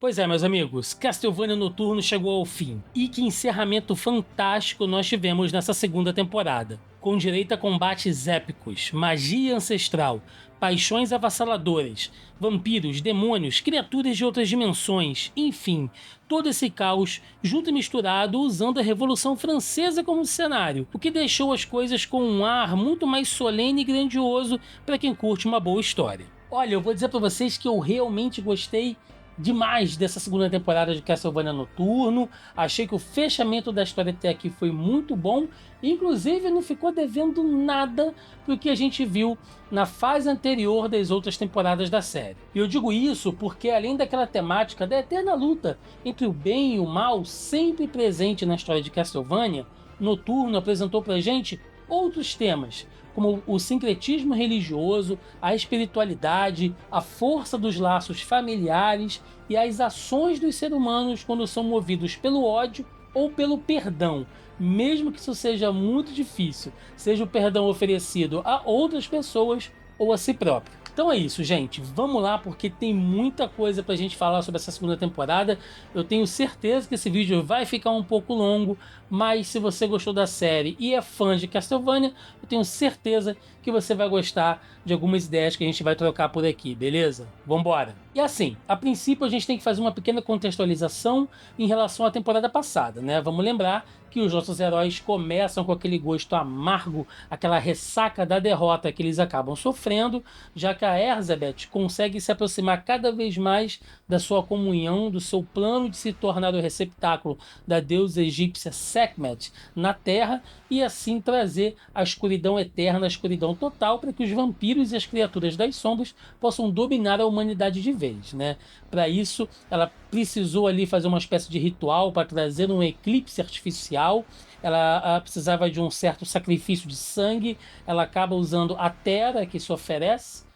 Pois é, meus amigos, Castlevania Noturno chegou ao fim. E que encerramento fantástico nós tivemos nessa segunda temporada. Com direito a combates épicos, magia ancestral, paixões avassaladoras, vampiros, demônios, criaturas de outras dimensões, enfim, todo esse caos junto e misturado usando a Revolução Francesa como cenário, o que deixou as coisas com um ar muito mais solene e grandioso para quem curte uma boa história. Olha, eu vou dizer para vocês que eu realmente gostei demais dessa segunda temporada de Castlevania Noturno. Achei que o fechamento da história até aqui foi muito bom. Inclusive, não ficou devendo nada pro que a gente viu na fase anterior das outras temporadas da série. E eu digo isso porque, além daquela temática da eterna luta entre o bem e o mal, sempre presente na história de Castlevania, Noturno apresentou pra gente outros temas, como o sincretismo religioso, a espiritualidade, a força dos laços familiares e as ações dos seres humanos quando são movidos pelo ódio ou pelo perdão, mesmo que isso seja muito difícil, seja o perdão oferecido a outras pessoas ou a si próprio. Então é isso, gente. Vamos lá, porque tem muita coisa pra gente falar sobre essa segunda temporada. Eu tenho certeza que esse vídeo vai ficar um pouco longo, mas se você gostou da série e é fã de Castlevania, eu tenho certeza que você vai gostar de algumas ideias que a gente vai trocar por aqui, beleza? Vambora! E assim, a princípio a gente tem que fazer uma pequena contextualização em relação à temporada passada, né? Vamos lembrar que os nossos heróis começam com aquele gosto amargo, aquela ressaca da derrota que eles acabam sofrendo, já que a Erzsébet consegue se aproximar cada vez mais da sua comunhão, do seu plano de se tornar o receptáculo da deusa egípcia Sekhmet na Terra e assim trazer a escuridão eterna, a escuridão total, para que os vampiros e as criaturas das sombras possam dominar a humanidade de vez, né? Para isso, ela precisou ali fazer uma espécie de ritual para trazer um eclipse artificial. Ela precisava de um certo sacrifício de sangue. Ela acaba usando a Terra que se oferece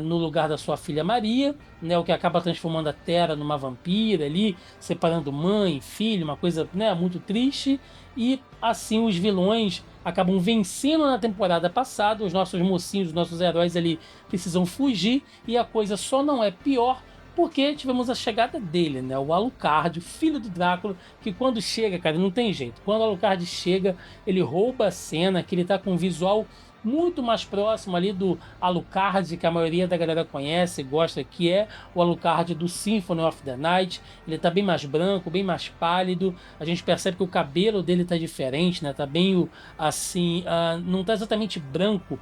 no lugar da sua filha Maria, né, o que acaba transformando a Terra numa vampira ali, separando mãe e filho, uma coisa, né, muito triste. E assim os vilões acabam vencendo na temporada passada. Os nossos mocinhos, os nossos heróis ali precisam fugir e a coisa só não é pior porque tivemos a chegada dele, né? O Alucard, o filho do Drácula, que quando chega, cara, não tem jeito. Quando o Alucard chega, ele rouba a cena, que ele tá com um visual muito mais próximo ali do Alucard, que a maioria da galera conhece e gosta, que é o Alucard do Symphony of the Night. Ele tá bem mais branco, bem mais pálido. A gente percebe que o cabelo dele tá diferente, né? Tá bem assim, não tá exatamente branco.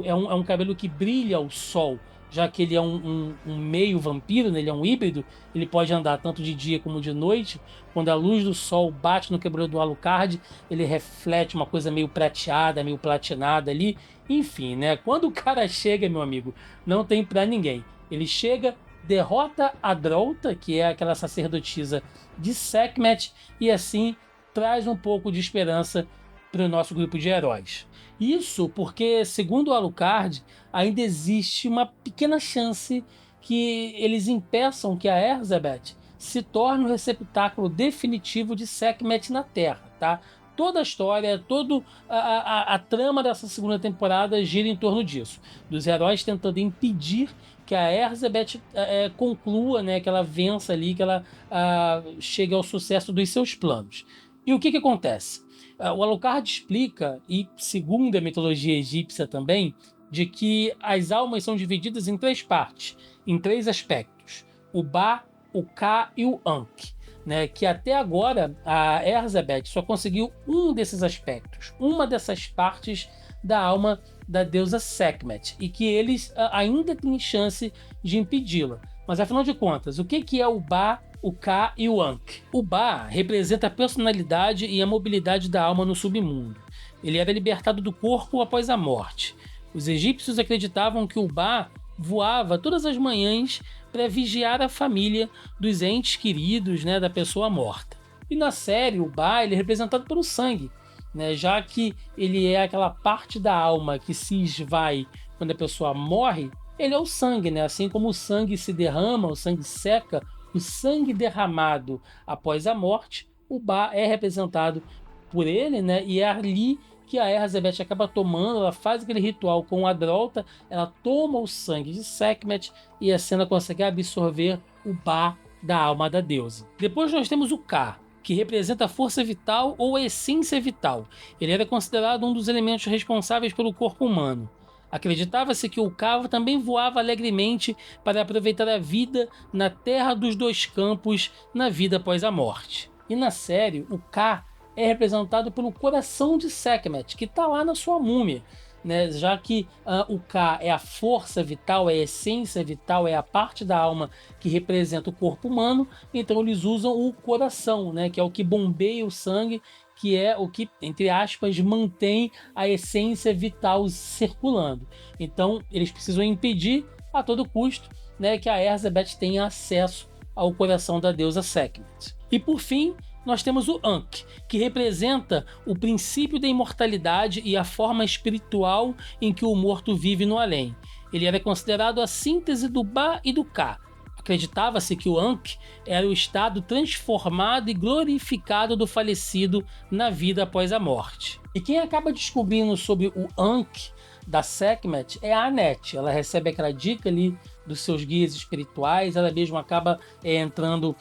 É um cabelo que brilha ao sol, já que ele é um meio vampiro, né? Ele é um híbrido, ele pode andar tanto de dia como de noite. Quando a luz do sol bate no cabelo do Alucard, ele reflete uma coisa meio prateada, meio platinada ali. Enfim, né? Quando o cara chega, meu amigo, não tem pra ninguém. Ele chega, derrota a Drolta, que é aquela sacerdotisa de Sekhmet, e assim traz um pouco de esperança para o nosso grupo de heróis. Isso porque, segundo o Alucard, ainda existe uma pequena chance que eles impeçam que a Erzsébet se torne o receptáculo definitivo de Sekhmet na Terra, tá? Toda a história, toda a trama dessa segunda temporada gira em torno disso, dos heróis tentando impedir que a Erzsébet conclua, né, que ela vença ali, que ela chegue ao sucesso dos seus planos. E o que acontece? O Alucard explica, e segundo a mitologia egípcia também, de que as almas são divididas em três partes, em três aspectos: o Ba, o Ka e o Ankh. Né, que até agora a Erzsébet só conseguiu um desses aspectos, uma dessas partes da alma da deusa Sekhmet, e que eles ainda têm chance de impedi-la. Mas afinal de contas, o que é o Ba, o Ka e o Ankh? O Ba representa a personalidade e a mobilidade da alma no submundo. Ele era libertado do corpo após a morte. Os egípcios acreditavam que o Ba voava todas as manhãs para vigiar a família dos entes queridos, né, da pessoa morta. E na série, o Ba ele é representado pelo sangue, né, já que ele é aquela parte da alma que se esvai quando a pessoa morre. Ele é o sangue, né? Assim como o sangue se derrama, o sangue seca, o sangue derramado após a morte, o Ba é representado por ele, né? E é ali que a Erzsébet acaba tomando, ela faz aquele ritual com a Drolta, ela toma o sangue de Sekhmet e a cena consegue absorver o Ba da alma da deusa. Depois nós temos o Ka, que representa a força vital ou a essência vital. Ele era considerado um dos elementos responsáveis pelo corpo humano. Acreditava-se que o Ka também voava alegremente para aproveitar a vida na Terra dos Dois Campos, na vida após a morte. E na série, o Ka é representado pelo coração de Sekhmet, que está lá na sua múmia. Né, já que o Ka é a força vital, é a essência vital, é a parte da alma que representa o corpo humano, então eles usam o coração, né, que é o que bombeia o sangue, que é o que, entre aspas, mantém a essência vital circulando. Então eles precisam impedir a todo custo, né, que a Erzsébet tenha acesso ao coração da deusa Sekhmet. E por fim, nós temos o Ankh, que representa o princípio da imortalidade e a forma espiritual em que o morto vive no além. Ele era considerado a síntese do Ba e do Ka. Acreditava-se que o Ankh era o estado transformado e glorificado do falecido na vida após a morte. E quem acaba descobrindo sobre o Ankh da Sekhmet é a Anet. Ela recebe aquela dica ali dos seus guias espirituais, ela mesma acaba entrando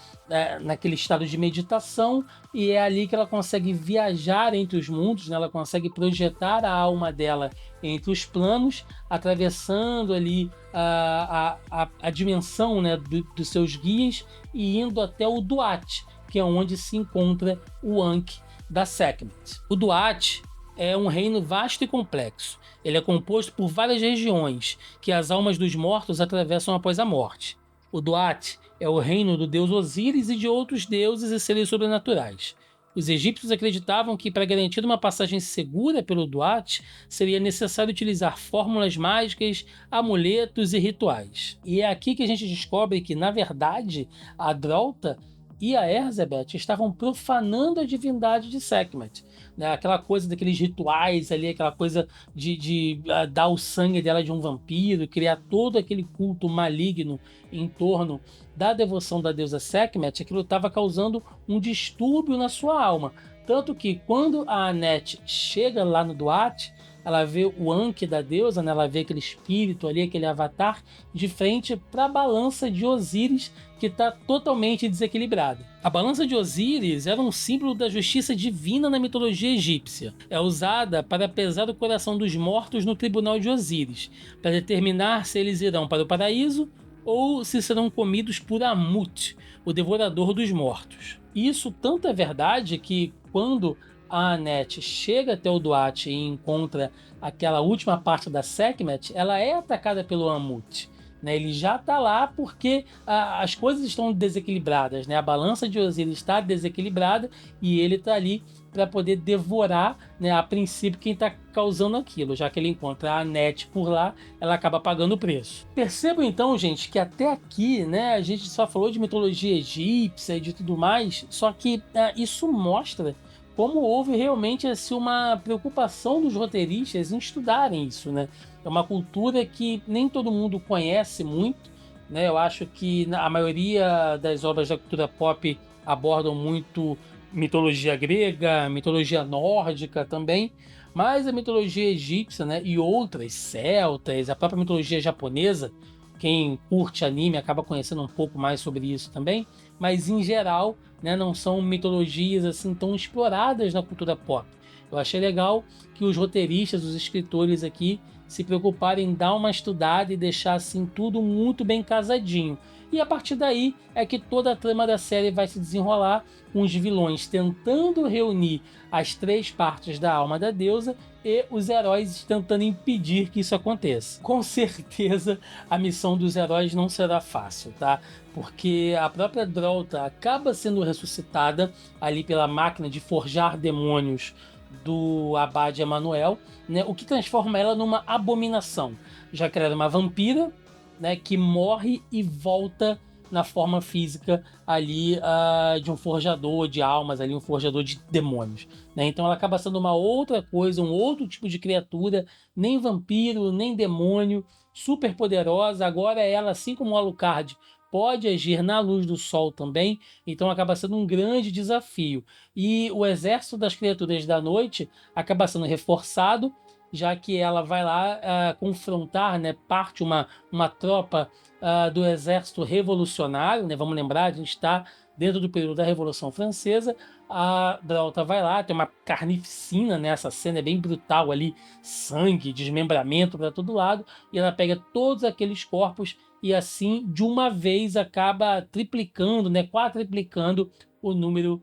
naquele estado de meditação, e é ali que ela consegue viajar entre os mundos, né? Ela consegue projetar a alma dela entre os planos, atravessando ali a dimensão, né, dos seus guias e indo até o Duat, que é onde se encontra o Ankh da Sekhmet. O Duat é um reino vasto e complexo. Ele é composto por várias regiões que as almas dos mortos atravessam após a morte. O Duat é o reino do deus Osíris e de outros deuses e seres sobrenaturais. Os egípcios acreditavam que, para garantir uma passagem segura pelo Duat, seria necessário utilizar fórmulas mágicas, amuletos e rituais. E é aqui que a gente descobre que, na verdade, a Drolta e a Erzsébet estavam profanando a divindade de Sekhmet. Né? Aquela coisa daqueles rituais ali, aquela coisa de dar o sangue dela de um vampiro, criar todo aquele culto maligno em torno da devoção da deusa Sekhmet, aquilo estava causando um distúrbio na sua alma. Tanto que quando a Anet chega lá no Duat, ela vê o Ankh da deusa, né? Ela vê aquele espírito ali, aquele avatar, de frente para a balança de Osíris, que está totalmente desequilibrada. A balança de Osíris era um símbolo da justiça divina na mitologia egípcia. É usada para pesar o coração dos mortos no tribunal de Osíris, para determinar se eles irão para o paraíso ou se serão comidos por Amut, o devorador dos mortos. Isso tanto é verdade que, quando a Anet chega até o Duat e encontra aquela última parte da Sekhmet, ela é atacada pelo Amut. Né? Ele já está lá porque as coisas estão desequilibradas. Né? A balança de Osíris está desequilibrada e ele está ali para poder devorar, né, a princípio, quem está causando aquilo. Já que ele encontra a Anet por lá, ela acaba pagando o preço. Percebam então, gente, que até aqui, né, a gente só falou de mitologia egípcia e de tudo mais, só que isso mostra como houve realmente assim, uma preocupação dos roteiristas em estudarem isso, né? É uma cultura que nem todo mundo conhece muito, né? Eu acho que a maioria das obras da cultura pop abordam muito mitologia grega, mitologia nórdica também, mas a mitologia egípcia, né, e outras celtas, a própria mitologia japonesa, quem curte anime acaba conhecendo um pouco mais sobre isso também, mas em geral, né, não são mitologias assim tão exploradas na cultura pop. Eu achei legal que os roteiristas, os escritores aqui se preocuparem em dar uma estudada e deixar assim tudo muito bem casadinho. E a partir daí é que toda a trama da série vai se desenrolar, com os vilões tentando reunir as três partes da alma da deusa e os heróis tentando impedir que isso aconteça. Com certeza a missão dos heróis não será fácil, tá? Porque a própria Drolta acaba sendo ressuscitada ali pela máquina de forjar demônios do Abade Emanuel, né? O que transforma ela numa abominação, já que ela era uma vampira, né, que morre e volta na forma física ali de um forjador de almas, ali, um forjador de demônios. Né? Então ela acaba sendo uma outra coisa, um outro tipo de criatura, nem vampiro, nem demônio, super poderosa. Agora ela, assim como o Alucard, pode agir na luz do sol também, então acaba sendo um grande desafio. E o exército das criaturas da noite acaba sendo reforçado, já que ela vai lá confrontar, né, parte uma tropa do exército revolucionário, né? Vamos lembrar, a gente está dentro do período da Revolução Francesa. A Drauta vai lá, tem uma carnificina, né? Essa cena é bem brutal ali, sangue, desmembramento para todo lado, e ela pega todos aqueles corpos e assim, de uma vez, acaba triplicando, né, quadriplicando o número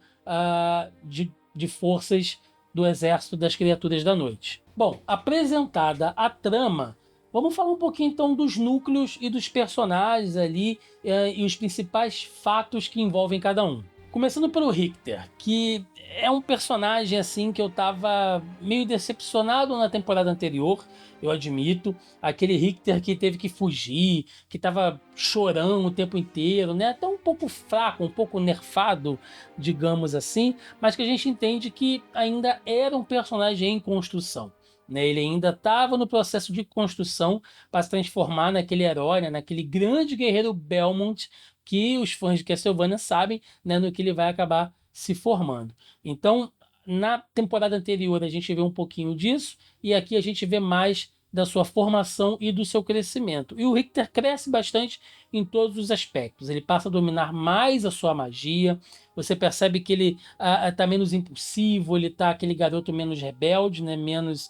de forças do exército das criaturas da noite. Bom, apresentada a trama, vamos falar um pouquinho então dos núcleos e dos personagens ali e os principais fatos que envolvem cada um. Começando pelo Richter, que é um personagem assim que eu tava meio decepcionado na temporada anterior, eu admito. Aquele Richter que teve que fugir, que tava chorando o tempo inteiro, né? Até um pouco fraco, um pouco nerfado, digamos assim, mas que a gente entende que ainda era um personagem em construção. Né, ele ainda estava no processo de construção para se transformar naquele herói, né, naquele grande guerreiro Belmont que os fãs de Castlevania sabem, né, no que ele vai acabar se formando. Então, na temporada anterior a gente vê um pouquinho disso e aqui a gente vê mais da sua formação e do seu crescimento. E o Richter cresce bastante em todos os aspectos. Ele passa a dominar mais a sua magia. Você percebe que ele está menos impulsivo, ele está aquele garoto menos rebelde, né? Menos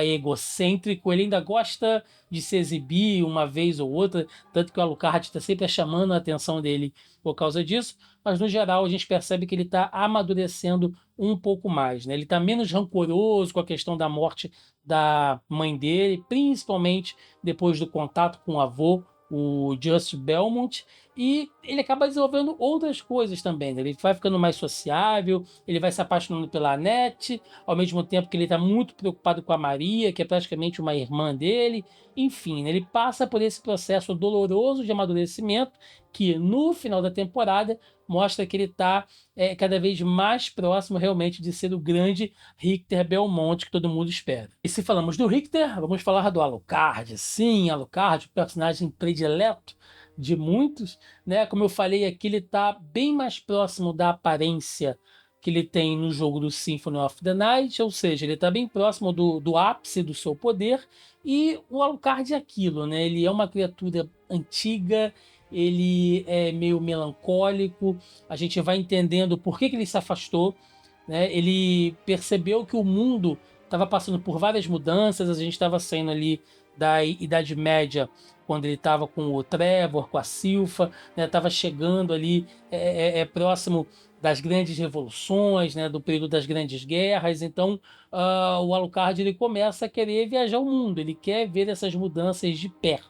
egocêntrico. Ele ainda gosta de se exibir uma vez ou outra, tanto que o Alucard está sempre chamando a atenção dele por causa disso, mas no geral a gente percebe que ele está amadurecendo um pouco mais, né? Ele está menos rancoroso com a questão da morte da mãe dele, principalmente depois do contato com o avô, o Just Belmont, e ele acaba desenvolvendo outras coisas também, né? Ele vai ficando mais sociável, ele vai se apaixonando pela Annette, ao mesmo tempo que ele está muito preocupado com a Maria, que é praticamente uma irmã dele. Enfim, né? Ele passa por esse processo doloroso de amadurecimento que no final da temporada mostra que ele está cada vez mais próximo realmente de ser o grande Richter Belmont que todo mundo espera. E se falamos do Richter, vamos falar do Alucard. Sim, Alucard, o personagem predileto de muitos, né? Como eu falei aqui, ele está bem mais próximo da aparência que ele tem no jogo do Symphony of the Night, ou seja, ele está bem próximo do ápice do seu poder, e o Alucard é aquilo, né? Ele é uma criatura antiga, ele é meio melancólico, a gente vai entendendo por que ele se afastou, né? Ele percebeu que o mundo estava passando por várias mudanças, a gente estava saindo ali da Idade Média, quando ele estava com o Trevor, com a Silfa, estava chegando ali próximo das grandes revoluções, né, do período das grandes guerras. Então o Alucard ele começa a querer viajar o mundo, ele quer ver essas mudanças de perto.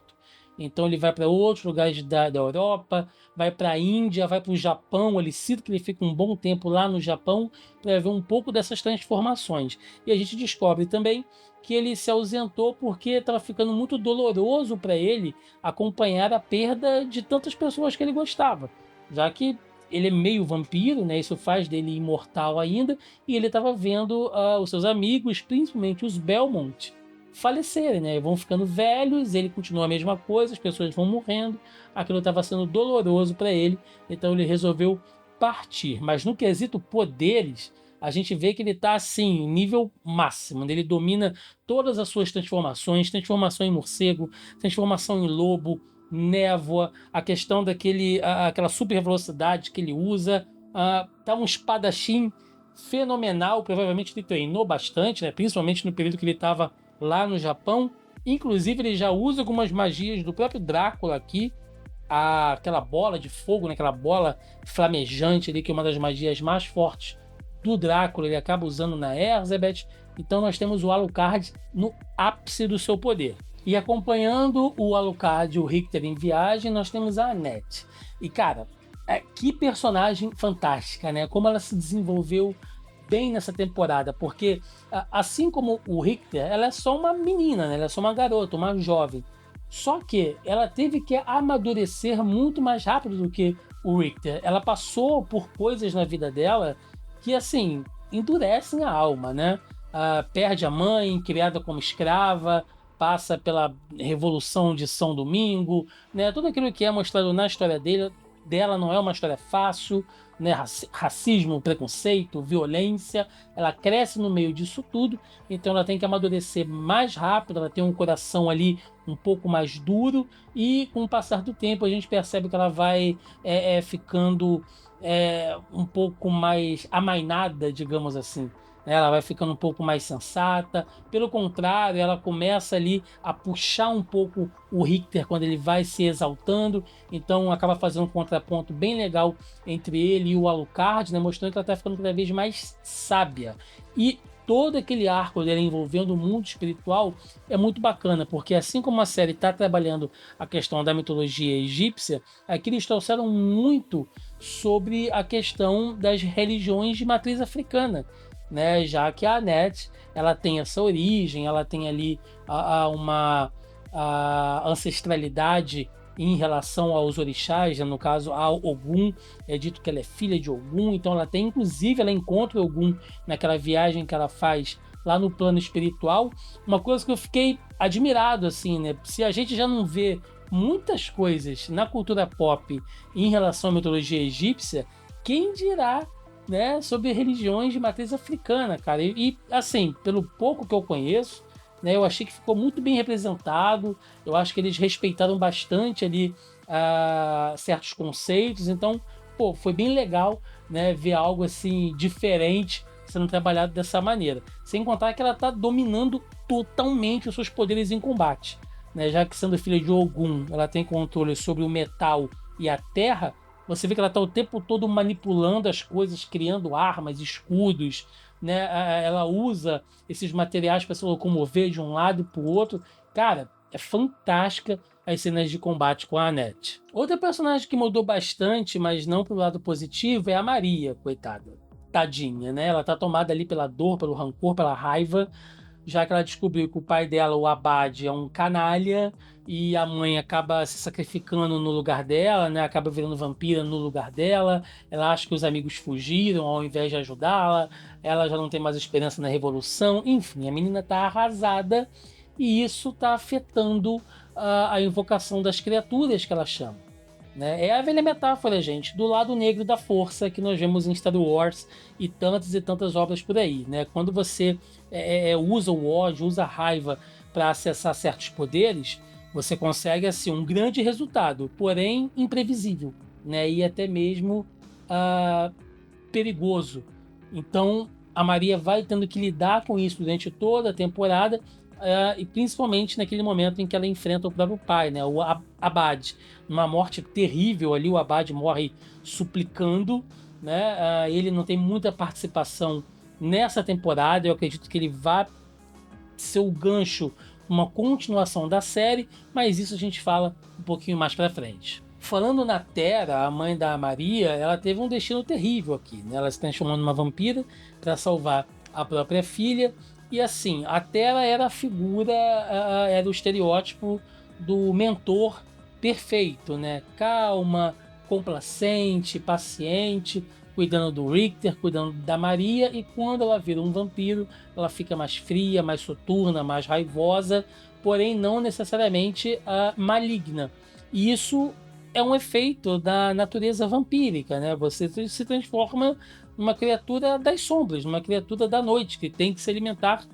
Então ele vai para outros lugares da Europa, vai para a Índia, vai para o Japão. Ele cita que ele fica um bom tempo lá no Japão para ver um pouco dessas transformações. E a gente descobre também que ele se ausentou porque estava ficando muito doloroso para ele acompanhar a perda de tantas pessoas que ele gostava, já que ele é meio vampiro, né? Isso faz dele imortal ainda, e ele estava vendo os seus amigos, principalmente os Belmont, falecerem, né? Vão ficando velhos, ele continua a mesma coisa, as pessoas vão morrendo, aquilo estava sendo doloroso para ele, então ele resolveu partir. Mas no quesito poderes, a gente vê que ele está assim, nível máximo, né? Ele domina todas as suas transformações, transformação em morcego, transformação em lobo, névoa, a questão aquela super velocidade que ele usa, tá um espadachim fenomenal, provavelmente ele treinou bastante, né? Principalmente no período que ele estava lá no Japão. Inclusive ele já usa algumas magias do próprio Drácula aqui, aquela bola de fogo, né? Aquela bola flamejante ali, que é uma das magias mais fortes do Drácula, ele acaba usando na Erzsébet. Então nós temos o Alucard no ápice do seu poder. E acompanhando o Alucard e o Richter em viagem, nós temos a Annette. E cara, que personagem fantástica, né? Como ela se desenvolveu bem nessa temporada, porque assim como o Richter, ela é só uma menina, né? Ela é só uma garota, uma jovem. Só que ela teve que amadurecer muito mais rápido do que o Richter. Ela passou por coisas na vida dela que, assim, endurecem a alma, né? Perde a mãe, criada como escrava, passa pela Revolução de São Domingo, né? Tudo aquilo que é mostrado na história dela não é uma história fácil, né? Racismo, preconceito, violência. Ela cresce no meio disso tudo, então ela tem que amadurecer mais rápido, ela tem um coração ali um pouco mais duro, e com o passar do tempo a gente percebe que ela vai ficando um pouco mais amainada, digamos assim. Ela vai ficando um pouco mais sensata. Pelo contrário, ela começa ali a puxar um pouco o Richter quando ele vai se exaltando. Então acaba fazendo um contraponto bem legal entre ele e o Alucard, né? Mostrando que ela está ficando cada vez mais sábia. E todo aquele arco dele envolvendo o mundo espiritual é muito bacana, porque assim como a série está trabalhando a questão da mitologia egípcia, aqui eles trouxeram muito sobre a questão das religiões de matriz africana, né? Já que a Annette, ela tem essa origem, ela tem ali uma ancestralidade em relação aos orixás, né? No caso ao Ogum, é dito que ela é filha de Ogum, então ela tem, inclusive, ela encontra Ogum naquela viagem que ela faz lá no plano espiritual. Uma coisa que eu fiquei admirado, assim, né? Se a gente já não vê muitas coisas na cultura pop em relação à mitologia egípcia, quem dirá, né, sobre religiões de matriz africana, cara. Assim, pelo pouco que eu conheço, né, eu achei que ficou muito bem representado. Eu acho que eles respeitaram bastante ali certos conceitos. Então, pô, foi bem legal, né, ver algo assim diferente sendo trabalhado dessa maneira. Sem contar que ela está dominando totalmente os seus poderes em combate, né, já que sendo filha de Ogum, ela tem controle sobre o metal e a terra. Você vê que ela está o tempo todo manipulando as coisas, criando armas, escudos, né? Ela usa esses materiais para se locomover de um lado para o outro. Cara, é fantástica as cenas de combate com a Annette. Outra personagem que mudou bastante, mas não pro lado positivo, é a Maria, coitada. Tadinha, né? Ela tá tomada ali pela dor, pelo rancor, pela raiva, já que ela descobriu que o pai dela, o Abade, é um canalha, e a mãe acaba se sacrificando no lugar dela, né? Acaba virando vampira no lugar dela. Ela acha que os amigos fugiram ao invés de ajudá-la. Ela já não tem mais esperança na revolução. Enfim, a menina tá arrasada, e isso tá afetando a invocação das criaturas que ela chama, né? É a velha metáfora, gente, do lado negro da força que nós vemos em Star Wars e tantas obras por aí, né? Quando você usa o ódio, usa a raiva para acessar certos poderes, você consegue assim um grande resultado, porém imprevisível, né? E até mesmo perigoso. Então a Maria vai tendo que lidar com isso durante toda a temporada, e principalmente naquele momento em que ela enfrenta o próprio pai, né, o Abade. Numa morte terrível ali, o Abade morre suplicando, né? Ele não tem muita participação nessa temporada. Eu acredito que ele vai ser o gancho, uma continuação da série, mas isso a gente fala um pouquinho mais pra frente. Falando na Terra, a mãe da Maria, ela teve um destino terrível aqui, né? Ela se transformou numa vampira para salvar a própria filha. E assim, a Terra era a figura, era o estereótipo do mentor perfeito, né? Calma, complacente, paciente, cuidando do Richter, cuidando da Maria, e quando ela vira um vampiro, ela fica mais fria, mais soturna, mais raivosa, porém não necessariamente maligna. E isso é um efeito da natureza vampírica, né? Você se transforma numa criatura das sombras, numa criatura da noite, que tem que se alimentar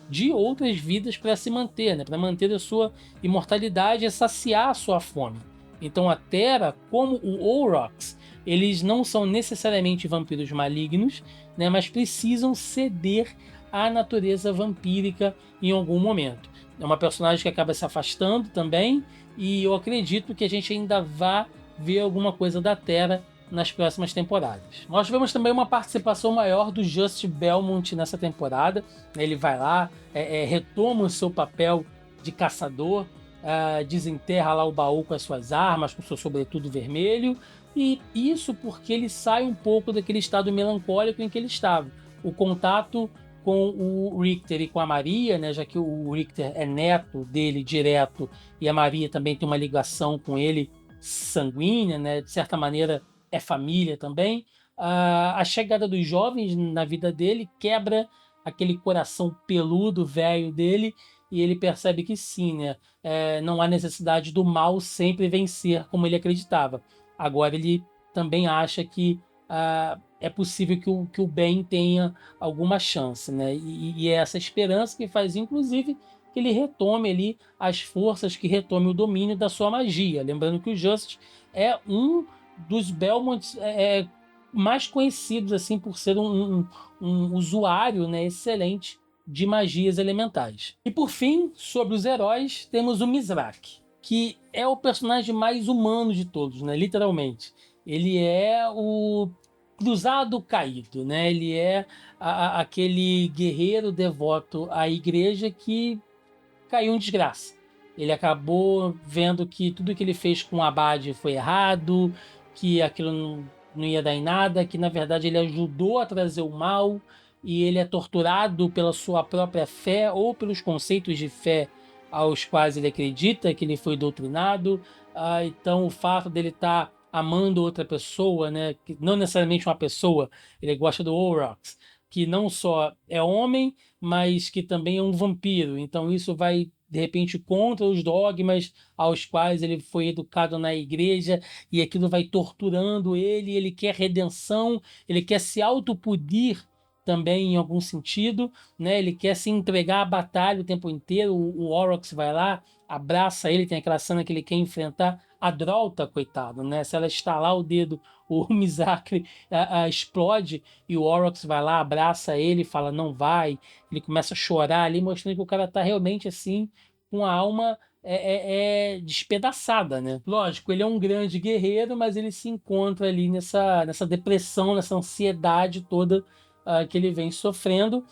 de outras vidas para se manter, né? Para manter a sua imortalidade e saciar a sua fome. Então a Terra, como o Aurochs, eles não são necessariamente vampiros malignos, né? Mas precisam ceder à natureza vampírica em algum momento. É uma personagem que acaba se afastando também, e eu acredito que a gente ainda vai ver alguma coisa da Terra nas próximas temporadas. Nós tivemos também uma participação maior do Just Belmont nessa temporada. Ele vai lá, retoma o seu papel de caçador, desenterra lá o baú com as suas armas, com o seu sobretudo vermelho, e isso porque ele sai um pouco daquele estado melancólico em que ele estava. O contato com o Richter e com a Maria, né, já que o Richter é neto dele direto e a Maria também tem uma ligação com ele sanguínea, né, de certa maneira é família também. A chegada dos jovens na vida dele quebra aquele coração peludo velho dele, e ele percebe que sim, né, não há necessidade do mal sempre vencer como ele acreditava. agora ele também acha que é possível que o bem tenha alguma chance, né? E é essa esperança que faz, inclusive, que ele retome ali as forças, que retome o domínio da sua magia. Lembrando que o Justice é um dos Belmonts mais conhecidos assim por ser um usuário, né, excelente de magias elementais. E por fim, sobre os heróis, temos o Mizrak, que é o personagem mais humano de todos, né, literalmente. Ele é o cruzado caído, né? Ele é aquele guerreiro devoto à igreja que caiu em desgraça. Ele acabou vendo que tudo que ele fez com o Abade foi errado, que aquilo não ia dar em nada, que na verdade ele ajudou a trazer o mal e ele é torturado pela sua própria fé ou pelos conceitos de fé aos quais ele acredita, que ele foi doutrinado. Então o fato dele estar amando outra pessoa, né, que não necessariamente uma pessoa, ele gosta do Orox, que não só é homem, mas que também é um vampiro. Então isso vai, de repente, contra os dogmas aos quais ele foi educado na igreja, e aquilo vai torturando ele. Ele quer redenção, ele quer se autopunir também em algum sentido, né? Ele quer se entregar à batalha o tempo inteiro. O Orox vai lá, abraça ele, tem aquela cena que ele quer enfrentar a Drolta, coitado, né? Se ela estalar o dedo, o Mizakre explode, e o Orox vai lá, abraça ele, fala não vai. Ele começa a chorar ali, mostrando que o cara tá realmente assim, com a alma despedaçada, né? Lógico, ele é um grande guerreiro, mas ele se encontra ali nessa depressão, nessa ansiedade toda que ele vem sofrendo,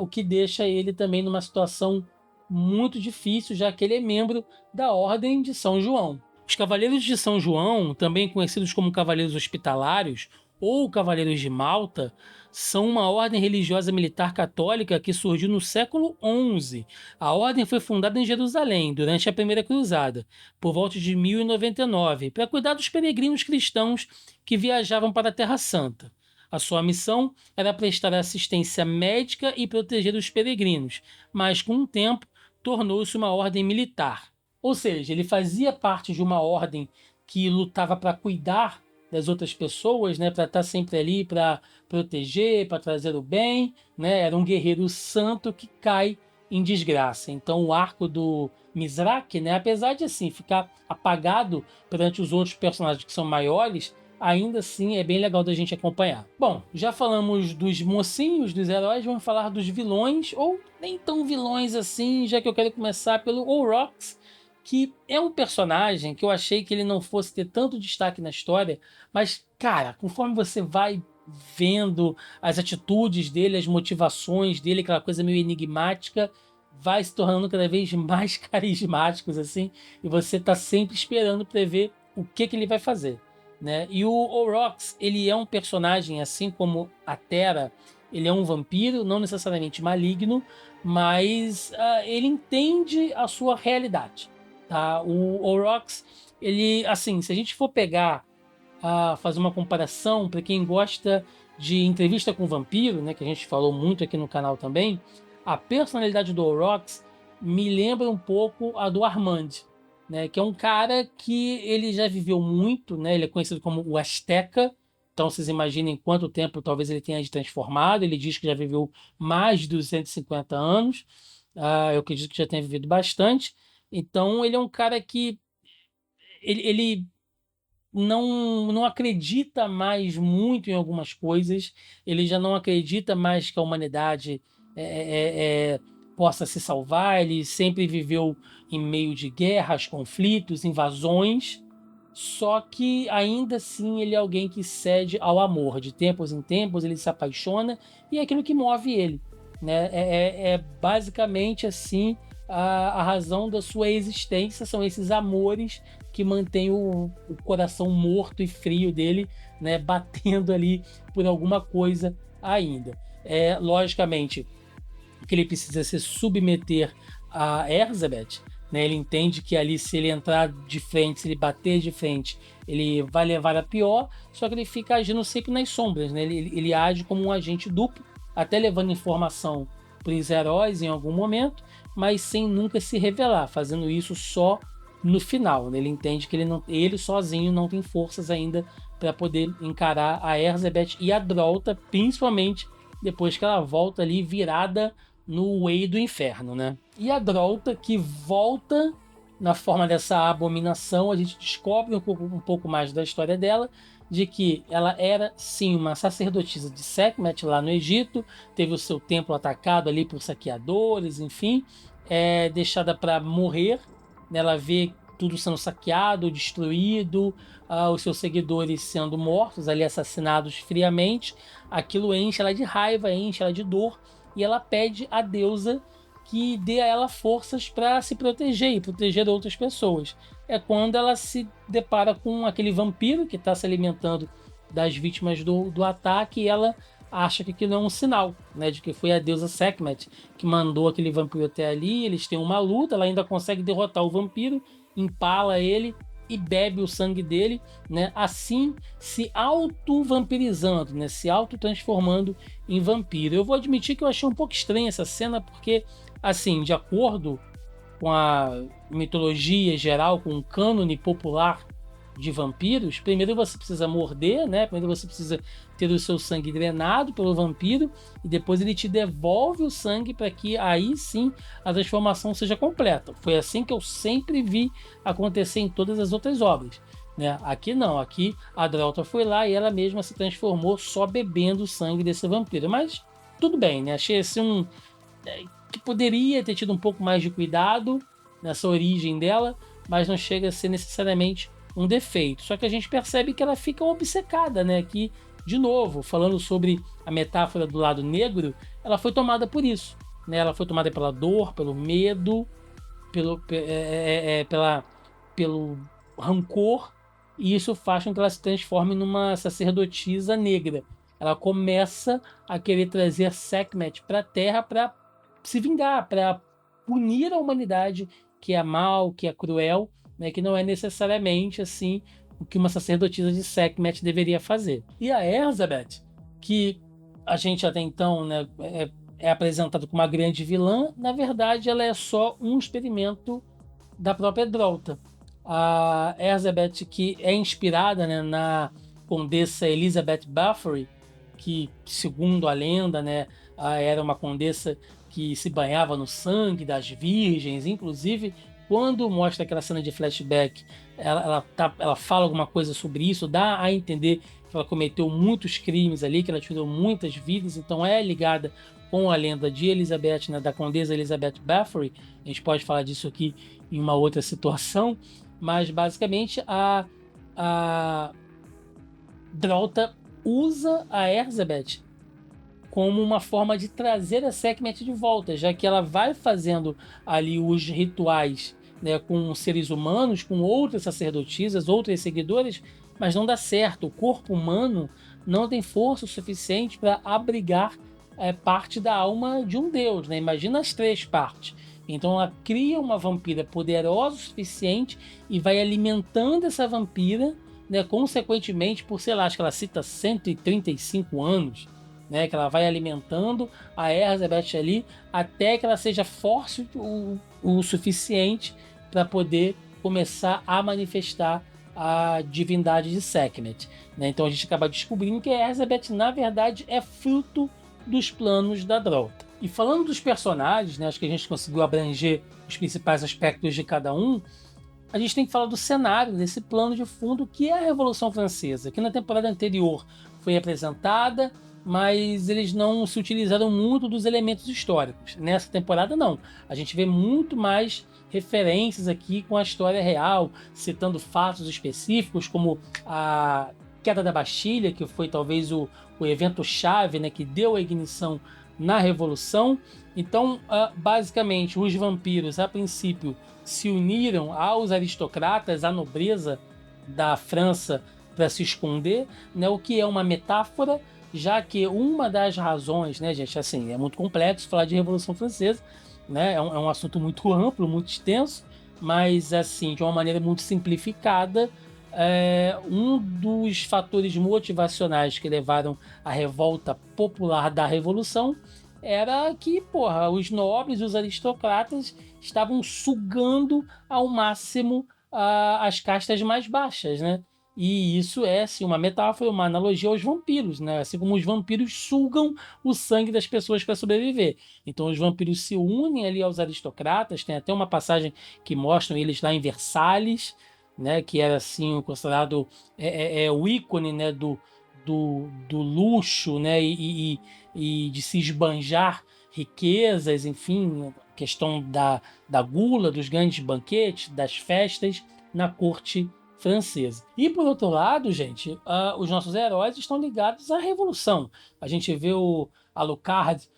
o que deixa ele também numa situação muito difícil, já que ele é membro da Ordem de São João. Os Cavaleiros de São João, também conhecidos como Cavaleiros Hospitalários ou Cavaleiros de Malta, são uma ordem religiosa militar católica que surgiu no século XI. A ordem foi fundada em Jerusalém durante a Primeira Cruzada, por volta de 1099, para cuidar dos peregrinos cristãos que viajavam para a Terra Santa. A sua missão era prestar assistência médica e proteger os peregrinos, mas com o tempo tornou-se uma ordem militar. Ou seja, ele fazia parte de uma ordem que lutava para cuidar das outras pessoas, né, para estar sempre ali para proteger, para trazer o bem, né? Era um guerreiro santo que cai em desgraça. Então o arco do Mizrak, né, apesar de assim ficar apagado perante os outros personagens que são maiores, ainda assim é bem legal da gente acompanhar. Bom, já falamos dos mocinhos, dos heróis, vamos falar dos vilões, ou nem tão vilões assim, já que eu quero começar pelo Orox, que é um personagem que eu achei que ele não fosse ter tanto destaque na história, mas, cara, conforme você vai vendo as atitudes dele, as motivações dele, aquela coisa meio enigmática, vai se tornando cada vez mais carismáticos, assim, e você tá sempre esperando para ver o que ele vai fazer, né? E o Orox, ele é um personagem, assim como a Terra, ele é um vampiro, não necessariamente maligno, mas ele entende a sua realidade. Tá? O Orox, ele, assim, se a gente for pegar, fazer uma comparação, para quem gosta de entrevista com vampiro, né, que a gente falou muito aqui no canal também, a personalidade do Orox me lembra um pouco a do Armand, né, que é um cara que ele já viveu muito, né, ele é conhecido como o Azteca. Então vocês imaginem quanto tempo talvez ele tenha de transformado. Ele diz que já viveu mais de 250 anos. Eu acredito que já tenha vivido bastante. Então ele é um cara que ele não acredita mais muito em algumas coisas. Ele já não acredita mais que a humanidade possa se salvar. Ele sempre viveu em meio de guerras, conflitos, invasões. Só que ainda assim ele é alguém que cede ao amor. De tempos em tempos ele se apaixona e é aquilo que move ele, né? É basicamente assim a razão da sua existência, são esses amores que mantêm o coração morto e frio dele, né, batendo ali por alguma coisa ainda. Logicamente que ele precisa se submeter a Erzsebet, né? Ele entende que ali, se ele entrar de frente, se ele bater de frente, ele vai levar a pior, só que ele fica agindo sempre nas sombras, né? Ele age como um agente duplo, até levando informação para os heróis em algum momento, mas sem nunca se revelar, fazendo isso só no final, né? Ele entende que ele sozinho não tem forças ainda para poder encarar a Erzsebet e a Drolta, principalmente depois que ela volta ali virada no Way do Inferno, né? E a Drolta, que volta na forma dessa abominação, a gente descobre um pouco mais da história dela, de que ela era sim uma sacerdotisa de Sekhmet lá no Egito, teve o seu templo atacado ali por saqueadores, enfim, deixada para morrer, né? Ela vê tudo sendo saqueado, destruído, os seus seguidores sendo mortos, ali assassinados friamente. Aquilo enche ela de raiva, enche ela de dor, e ela pede à deusa que dê a ela forças para se proteger e proteger outras pessoas. É quando ela se depara com aquele vampiro que está se alimentando das vítimas do ataque, e ela acha que aquilo é um sinal, né, de que foi a deusa Sekhmet que mandou aquele vampiro até ali. Eles têm uma luta, ela ainda consegue derrotar o vampiro, empala ele e bebe o sangue dele, né, assim se auto-vampirizando, né, se auto-transformando em vampiro. Eu vou admitir que eu achei um pouco estranha essa cena, porque, assim, de acordo com a mitologia geral, com o cânone popular de vampiros, primeiro você precisa morder, né? Primeiro você precisa ter o seu sangue drenado pelo vampiro, e depois ele te devolve o sangue para que aí sim a transformação seja completa. Foi assim que eu sempre vi acontecer em todas as outras obras, né? Aqui não, aqui a Drolta foi lá e ela mesma se transformou só bebendo o sangue desse vampiro. Mas tudo bem, né? Achei assim que poderia ter tido um pouco mais de cuidado nessa origem dela, mas não chega a ser necessariamente um defeito. Só que a gente percebe que ela fica obcecada, né? Que, de novo, falando sobre a metáfora do lado negro, ela foi tomada por isso, né? Ela foi tomada pela dor, pelo medo, pelo rancor, e isso faz com que ela se transforme numa sacerdotisa negra. Ela começa a querer trazer Sekhmet para a Terra para se vingar, para punir a humanidade que é mal, que é cruel, né, que não é necessariamente assim o que uma sacerdotisa de Sekhmet deveria fazer. E a Erzsebet, que a gente até então, né, é apresentado como uma grande vilã, na verdade ela é só um experimento da própria Drolta. A Erzsebet, que é inspirada, né, na condessa Elizabeth Bathory, que, segundo a lenda, né, era uma condessa que se banhava no sangue das virgens. Inclusive, quando mostra aquela cena de flashback, ela fala alguma coisa sobre isso, dá a entender que ela cometeu muitos crimes ali, que ela tirou muitas vidas, então é ligada com a lenda de Elizabeth, né, da condessa Elizabeth Bathory. A gente pode falar disso aqui em uma outra situação, mas basicamente a Drolta usa a Erzsebet como uma forma de trazer a Sekhmet de volta, já que ela vai fazendo ali os rituais, né, com seres humanos, com outras sacerdotisas, outras seguidoras, mas não dá certo. O corpo humano não tem força o suficiente para abrigar parte da alma de um deus, né? Imagina as três partes. Então ela cria uma vampira poderosa o suficiente e vai alimentando essa vampira, né, consequentemente, por, sei lá, acho que ela cita 135 anos, né, que ela vai alimentando a Erzsebet ali até que ela seja forte o suficiente para poder começar a manifestar a divindade de Sekhmet, né? Então a gente acaba descobrindo que a Erzsebet, na verdade, é fruto dos planos da Drolta. E falando dos personagens, né, acho que a gente conseguiu abranger os principais aspectos de cada um. A gente tem que falar do cenário, desse plano de fundo que é a Revolução Francesa, que na temporada anterior foi apresentada, mas eles não se utilizaram muito dos elementos históricos. Nessa temporada, não. A gente vê muito mais referências aqui com a história real, citando fatos específicos, como a queda da Bastilha, que foi talvez o evento-chave, né, que deu a ignição na Revolução. Então, basicamente, os vampiros, a princípio, se uniram aos aristocratas, à nobreza da França, para se esconder, né, o que é uma metáfora, já que uma das razões, né, gente, assim, é muito complexo falar de Revolução Francesa, né, é um assunto muito amplo, muito extenso, mas, assim, de uma maneira muito simplificada, um dos fatores motivacionais que levaram à revolta popular da Revolução era que, porra, os nobres, os aristocratas estavam sugando ao máximo as castas mais baixas, né? E isso é, assim, uma metáfora, uma analogia aos vampiros, né? Assim como os vampiros sugam o sangue das pessoas para sobreviver. Então os vampiros se unem ali aos aristocratas, tem até uma passagem que mostram eles lá em Versalhes, né? Que era, assim, considerado o ícone, né? Do luxo, né? E de se esbanjar riquezas, enfim, questão da gula, dos grandes banquetes, das festas na corte francesa. E por outro lado, gente, os nossos heróis estão ligados à Revolução. A gente vê o Alucard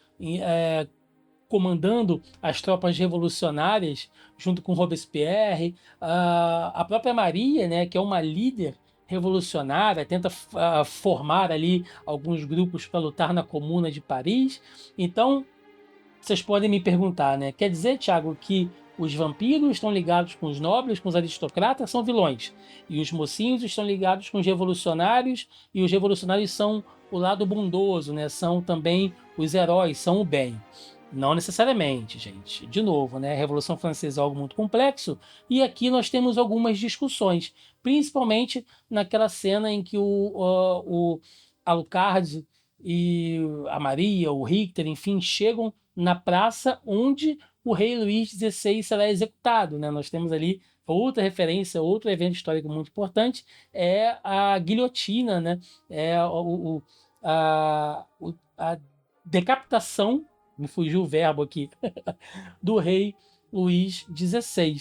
comandando as tropas revolucionárias junto com Robespierre, a própria Maria, né, que é uma líder revolucionária, tenta formar ali alguns grupos para lutar na Comuna de Paris. Então, vocês podem me perguntar, né? Quer dizer, Thiago, que os vampiros estão ligados com os nobres, com os aristocratas, são vilões. E os mocinhos estão ligados com os revolucionários, e os revolucionários são o lado bondoso, né? São também os heróis, são o bem. Não necessariamente, gente. De novo, né? A Revolução Francesa é algo muito complexo, e aqui nós temos algumas discussões, principalmente naquela cena em que o Alucard e a Maria, o Richter, enfim, chegam na praça onde o rei Luís XVI será executado, né? Nós temos ali outra referência, outro evento histórico muito importante, é a guilhotina, né? É a decapitação, me fugiu o verbo aqui, do rei Luís XVI,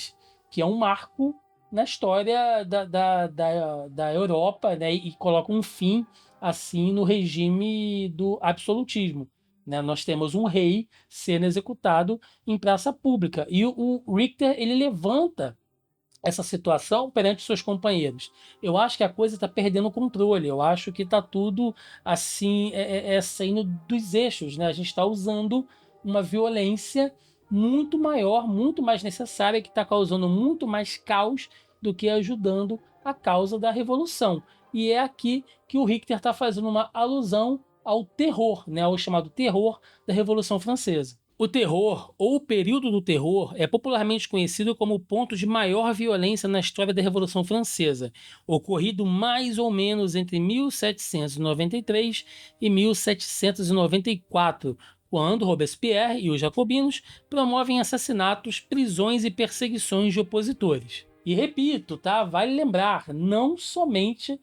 que é um marco na história da Europa, né? E coloca um fim, assim, no regime do absolutismo. Né? Nós temos um rei sendo executado em praça pública. E o Richter, ele levanta essa situação perante seus companheiros. Eu acho que a coisa está perdendo o controle. Eu acho que está tudo assim saindo dos eixos, né? A gente está usando uma violência muito maior, muito mais necessária, que está causando muito mais caos do que ajudando a causa da revolução. E é aqui que o Richter está fazendo uma alusão ao terror, né? Ao chamado terror da Revolução Francesa. O terror, ou o período do terror, é popularmente conhecido como o ponto de maior violência na história da Revolução Francesa, ocorrido mais ou menos entre 1793 e 1794, quando Robespierre e os jacobinos promovem assassinatos, prisões e perseguições de opositores. E repito, tá? Vale lembrar, não somente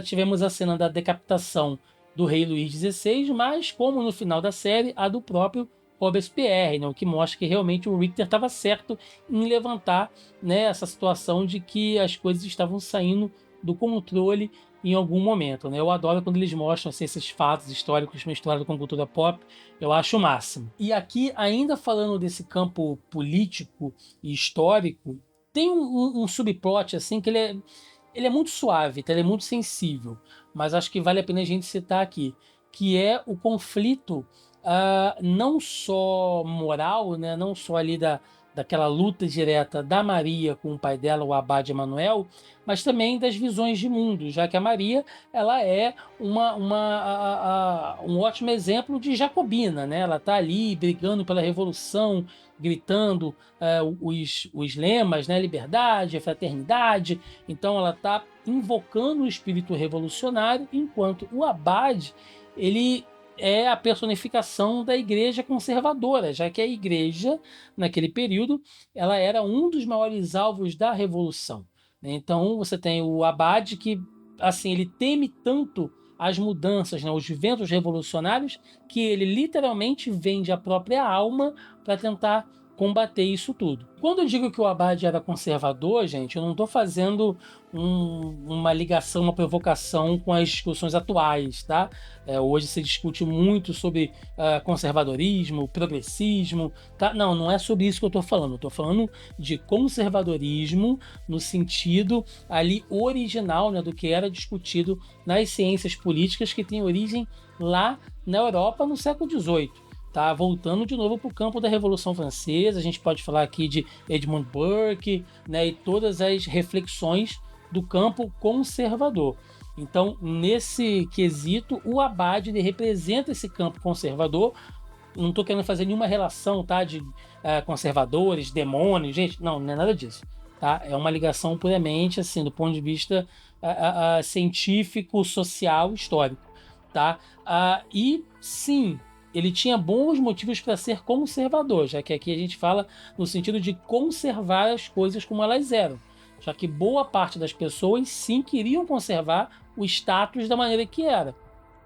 tivemos a cena da decapitação do rei Luís XVI, mas como no final da série, a do próprio Robespierre, né? O que mostra que realmente o Richter estava certo em levantar, né, essa situação de que as coisas estavam saindo do controle em algum momento. Né? Eu adoro quando eles mostram assim, esses fatos históricos misturados com cultura pop, eu acho o máximo. E aqui, ainda falando desse campo político e histórico, tem um subplot assim que ele é muito suave, tá? Ele é muito sensível, mas acho que vale a pena a gente citar aqui, que é o conflito não só moral, né, não só ali daquela luta direta da Maria com o pai dela, o Abade Emanuel, mas também das visões de mundo, já que a Maria ela é um ótimo exemplo de jacobina, né? Ela está ali brigando pela revolução, gritando os lemas, né? Liberdade, fraternidade. Então ela está invocando o espírito revolucionário, enquanto o Abade ele é a personificação da igreja conservadora, já que a igreja, naquele período, ela era um dos maiores alvos da revolução. Então você tem o Abade que, assim, ele teme tanto as mudanças, né, os ventos revolucionários, que ele literalmente vende a própria alma para tentar combater isso tudo. Quando eu digo que o Abade era conservador, gente, eu não estou fazendo uma ligação, uma provocação com as discussões atuais, tá? Hoje se discute muito sobre conservadorismo, progressismo, tá? Não é sobre isso que eu estou falando. Eu estou falando de conservadorismo no sentido ali original, né, do que era discutido nas ciências políticas, que tem origem lá na Europa no século XVIII. Tá, voltando de novo para o campo da Revolução Francesa, a gente pode falar aqui de Edmund Burke, né, e todas as reflexões do campo conservador. Então, nesse quesito, o Abade ele representa esse campo conservador não tô querendo fazer nenhuma relação, tá, de conservadores, demônios, gente, não é nada disso, tá? É uma ligação puramente, assim, do ponto de vista científico, social, histórico, tá? E sim, ele tinha bons motivos para ser conservador, já que aqui a gente fala no sentido de conservar as coisas como elas eram, já que boa parte das pessoas sim queriam conservar o status da maneira que era,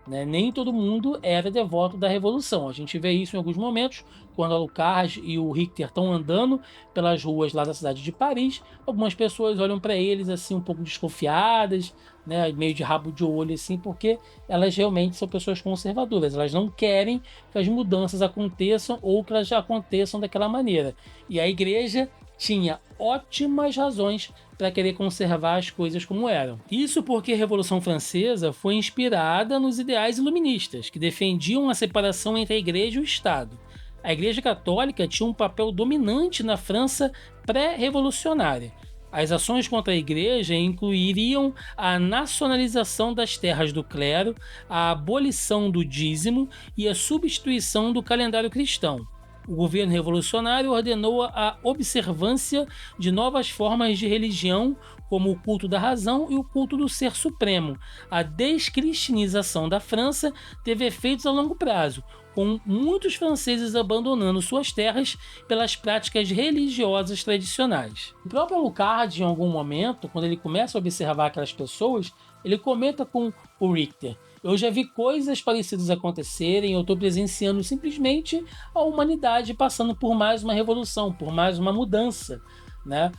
né? Nem todo mundo era devoto da Revolução. A gente vê isso em alguns momentos, quando Alucard e o Richter estão andando pelas ruas lá da cidade de Paris. Algumas pessoas olham para eles assim um pouco desconfiadas, né? Meio de rabo de olho assim, porque elas realmente são pessoas conservadoras. Elas não querem que as mudanças aconteçam ou que elas já aconteçam daquela maneira. E a igreja tinha ótimas razões para querer conservar as coisas como eram. Isso porque a Revolução Francesa foi inspirada nos ideais iluministas, que defendiam a separação entre a Igreja e o Estado. A Igreja Católica tinha um papel dominante na França pré-revolucionária. As ações contra a Igreja incluiriam a nacionalização das terras do clero, a abolição do dízimo e a substituição do calendário cristão. O governo revolucionário ordenou a observância de novas formas de religião, como o culto da razão e o culto do ser supremo. A descristianização da França teve efeitos a longo prazo, com muitos franceses abandonando suas terras pelas práticas religiosas tradicionais. O próprio Alucard, em algum momento, quando ele começa a observar aquelas pessoas, ele comenta com o Richter: eu já vi coisas parecidas acontecerem, eu estou presenciando simplesmente a humanidade passando por mais uma revolução, por mais uma mudança, né?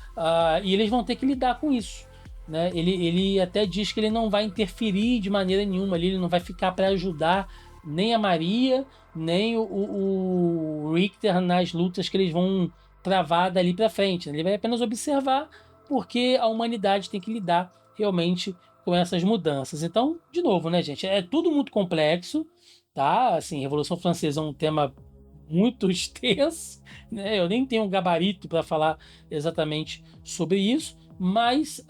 E eles vão ter que lidar com isso, né? Ele até diz que ele não vai interferir de maneira nenhuma ali, ele não vai ficar para ajudar nem a Maria, nem o Richter nas lutas que eles vão travar dali para frente, né? Ele vai apenas observar, porque a humanidade tem que lidar realmente com essas mudanças. Então, de novo, né, gente? É tudo muito complexo, tá? Assim, Revolução Francesa é um tema muito extenso, né? Eu nem tenho um gabarito para falar exatamente sobre isso, mas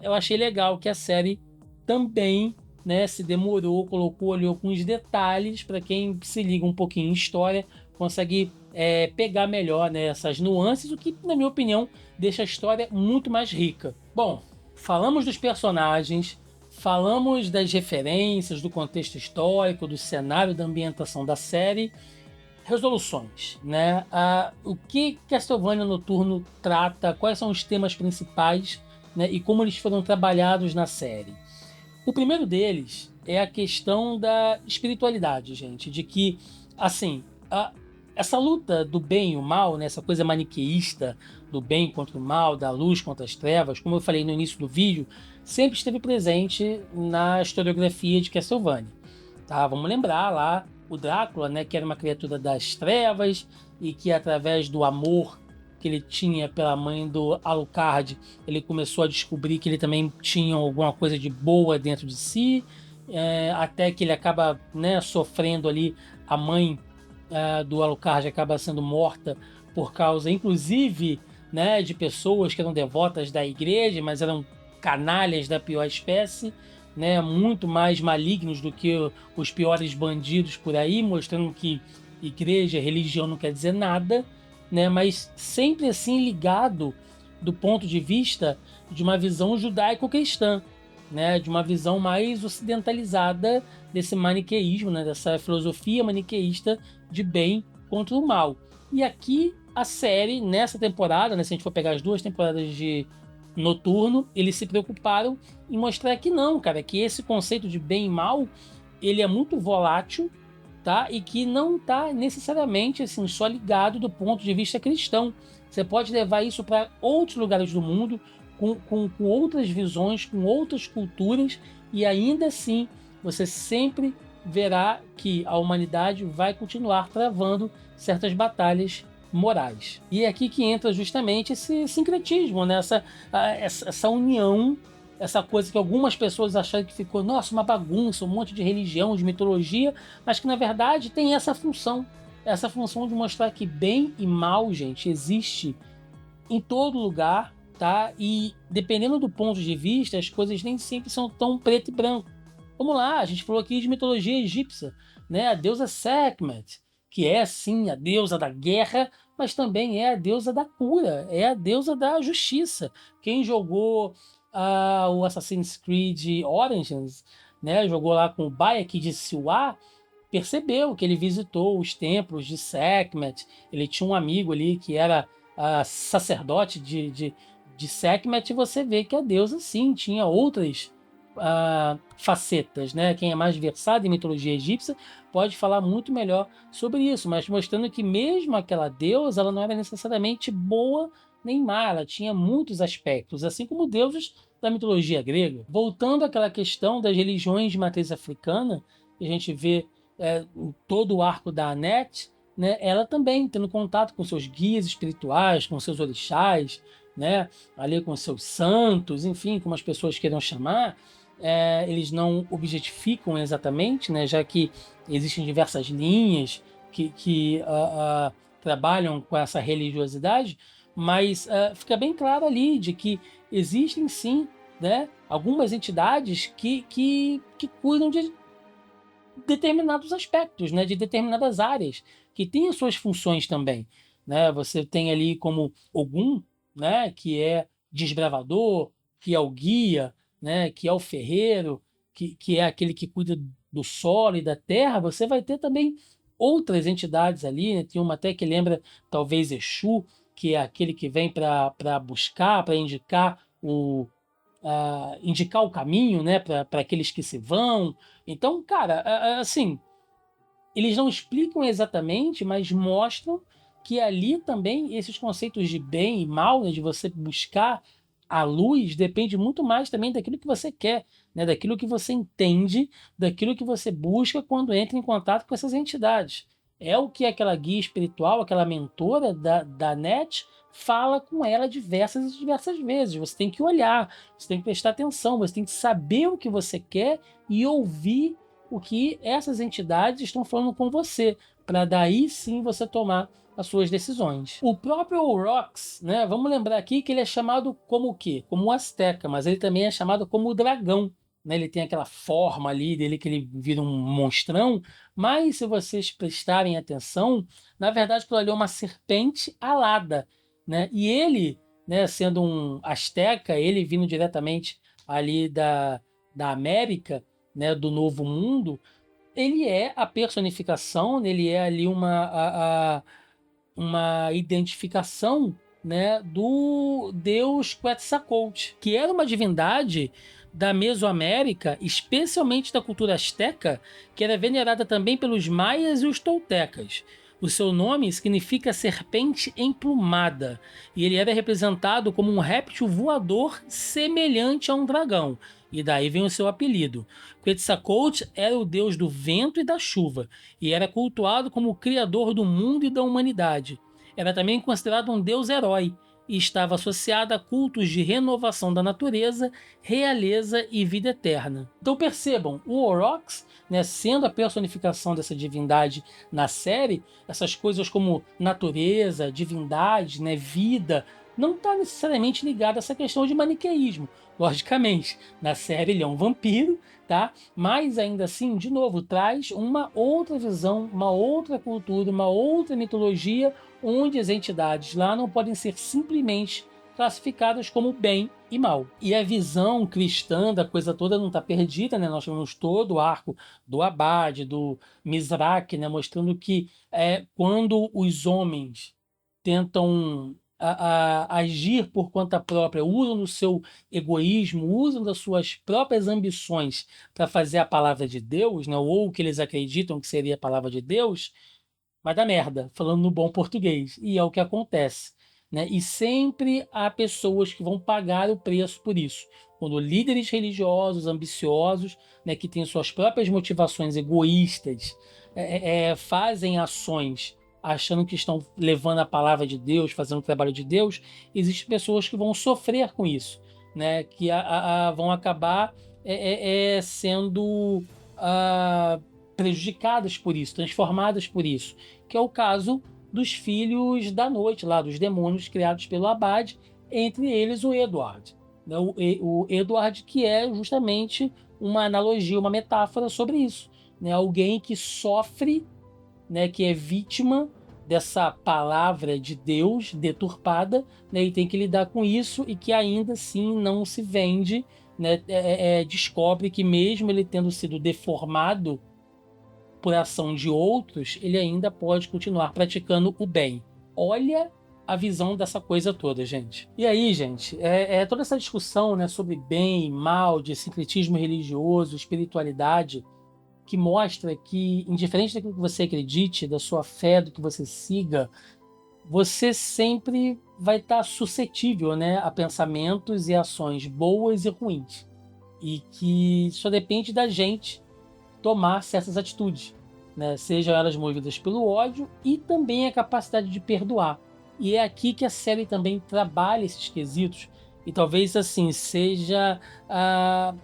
eu achei legal que a série também, né, se demorou, colocou ali alguns detalhes para quem se liga um pouquinho em história, consegue pegar melhor, né, essas nuances, o que, na minha opinião, deixa a história muito mais rica. Bom, falamos dos personagens, falamos das referências, do contexto histórico, do cenário, da ambientação da série. Resoluções, né? O que Castlevania Noturno trata, quais são os temas principais, né, e como eles foram trabalhados na série. O primeiro deles é a questão da espiritualidade, gente, de que, assim, essa luta do bem e o mal, né, essa coisa maniqueísta do bem contra o mal, da luz contra as trevas, como eu falei no início do vídeo, sempre esteve presente na historiografia de Castlevania. Tá? Vamos lembrar lá o Drácula, né, que era uma criatura das trevas e que através do amor que ele tinha pela mãe do Alucard, ele começou a descobrir que ele também tinha alguma coisa de boa dentro de si, até que ele acaba, né, sofrendo ali, a mãe do Alucard acaba sendo morta por causa, inclusive, né, de pessoas que eram devotas da igreja, mas eram canalhas da pior espécie, né, muito mais malignos do que os piores bandidos por aí, mostrando que igreja, religião não quer dizer nada, né, mas sempre assim ligado do ponto de vista de uma visão judaico-cristã, né, de uma visão mais ocidentalizada desse maniqueísmo, né, dessa filosofia maniqueísta de bem contra o mal. E aqui a série, nessa temporada, né, se a gente for pegar as duas temporadas de Noturno, eles se preocuparam em mostrar que não, cara, que esse conceito de bem e mal, ele é muito volátil, tá? E que não está necessariamente assim, só ligado do ponto de vista cristão. Você pode levar isso para outros lugares do mundo, com outras visões, com outras culturas, e ainda assim você sempre verá que a humanidade vai continuar travando certas batalhas morais. E é aqui que entra justamente esse sincretismo, né? essa união, essa coisa que algumas pessoas acharam que ficou, nossa, uma bagunça, um monte de religião, de mitologia, mas que na verdade tem essa função de mostrar que bem e mal, gente, existe em todo lugar, tá? E dependendo do ponto de vista, as coisas nem sempre são tão preto e branco. Vamos lá, a gente falou aqui de mitologia egípcia, né? A deusa Sekhmet, que é sim a deusa da guerra, mas também é a deusa da cura, é a deusa da justiça. Quem jogou o Assassin's Creed Origins, né, jogou lá com o Bayek de Siwa, percebeu que ele visitou os templos de Sekhmet. Ele tinha um amigo ali que era sacerdote de Sekhmet, e você vê que a deusa sim tinha outras facetas, né? Quem é mais versado em mitologia egípcia pode falar muito melhor sobre isso, mas mostrando que mesmo aquela deusa, ela não era necessariamente boa nem má, ela tinha muitos aspectos, assim como deuses da mitologia grega. Voltando àquela questão das religiões de matriz africana, que a gente vê todo o arco da Anet, né, ela também tendo contato com seus guias espirituais, com seus orixás, né, ali com seus santos, enfim, como as pessoas queiram chamar. Eles não objetificam exatamente, né, já que existem diversas linhas que trabalham com essa religiosidade, mas fica bem claro ali de que existem sim, né, algumas entidades que cuidam de determinados aspectos, né, de determinadas áreas, que têm as suas funções também. Né? Você tem ali como Ogum, né, que é desbravador, que é o guia, né, que é o ferreiro, que é aquele que cuida do solo e da terra. Você vai ter também outras entidades ali, né? Tem uma até que lembra talvez Exu, que é aquele que vem para buscar, para indicar indicar o caminho, né, para aqueles que se vão. Então, cara, assim, eles não explicam exatamente, mas mostram que ali também esses conceitos de bem e mal, né, de você buscar a luz, depende muito mais também daquilo que você quer, né, daquilo que você entende, daquilo que você busca quando entra em contato com essas entidades. É o que aquela guia espiritual, aquela mentora da NET fala com ela diversas e diversas vezes. Você tem que olhar, você tem que prestar atenção, você tem que saber o que você quer e ouvir o que essas entidades estão falando com você, para daí sim você tomar as suas decisões. O próprio Orox, né, vamos lembrar aqui que ele é chamado como o quê? Como o Azteca, mas ele também é chamado como o dragão. Né? Ele tem aquela forma ali dele que ele vira um monstrão, mas se vocês prestarem atenção, na verdade aquilo ali é uma serpente alada. Né? E ele, né, sendo um Azteca, ele vindo diretamente ali da América, né, do Novo Mundo, ele é a personificação, né, ele é ali uma identificação, né, do deus Quetzalcoatl, que era uma divindade da Mesoamérica, especialmente da cultura asteca, que era venerada também pelos maias e os toltecas. O seu nome significa serpente emplumada, e ele era representado como um réptil voador semelhante a um dragão, e daí vem o seu apelido. Quetzalcoatl era o deus do vento e da chuva, e era cultuado como o criador do mundo e da humanidade. Era também considerado um deus herói, e estava associado a cultos de renovação da natureza, realeza e vida eterna. Então percebam, o Orox, né, sendo a personificação dessa divindade na série, essas coisas como natureza, divindade, né, vida, não está necessariamente ligado a essa questão de maniqueísmo. Logicamente, na série ele é um vampiro, tá? Mas ainda assim, de novo, traz uma outra visão, uma outra cultura, uma outra mitologia, onde as entidades lá não podem ser simplesmente classificadas como bem e mal. E a visão cristã da coisa toda não está perdida, né? Nós temos todo o arco do Abade, do Mizrak, né? Mostrando que quando os homens tentam agir por conta própria, usam do seu egoísmo, usam das suas próprias ambições para fazer a palavra de Deus, né? Ou o que eles acreditam que seria a palavra de Deus, vai dar merda, falando no bom português. E é o que acontece. Né? E sempre há pessoas que vão pagar o preço por isso. Quando líderes religiosos, ambiciosos, né, que têm suas próprias motivações egoístas, fazem ações achando que estão levando a palavra de Deus, fazendo o trabalho de Deus, existem pessoas que vão sofrer com isso, né? Que vão acabar sendo prejudicadas por isso, transformadas por isso, que é o caso dos filhos da noite, lá dos demônios criados pelo Abade, entre eles o Edward. Né? O Edward, que é justamente uma analogia, uma metáfora sobre isso. Né? Alguém que sofre, né, que é vítima dessa palavra de Deus deturpada, né, e tem que lidar com isso, e que ainda assim não se vende, né, descobre que mesmo ele tendo sido deformado por ação de outros, ele ainda pode continuar praticando o bem. Olha a visão dessa coisa toda, gente. E aí, gente, toda essa discussão, né, sobre bem e mal, de sincretismo religioso, espiritualidade, que mostra que, indiferente daquilo que você acredite, da sua fé, do que você siga, você sempre vai estar suscetível, né, a pensamentos e ações boas e ruins. E que só depende da gente tomar certas atitudes, né? Sejam elas movidas pelo ódio e também a capacidade de perdoar. E é aqui que a série também trabalha esses quesitos, e talvez assim seja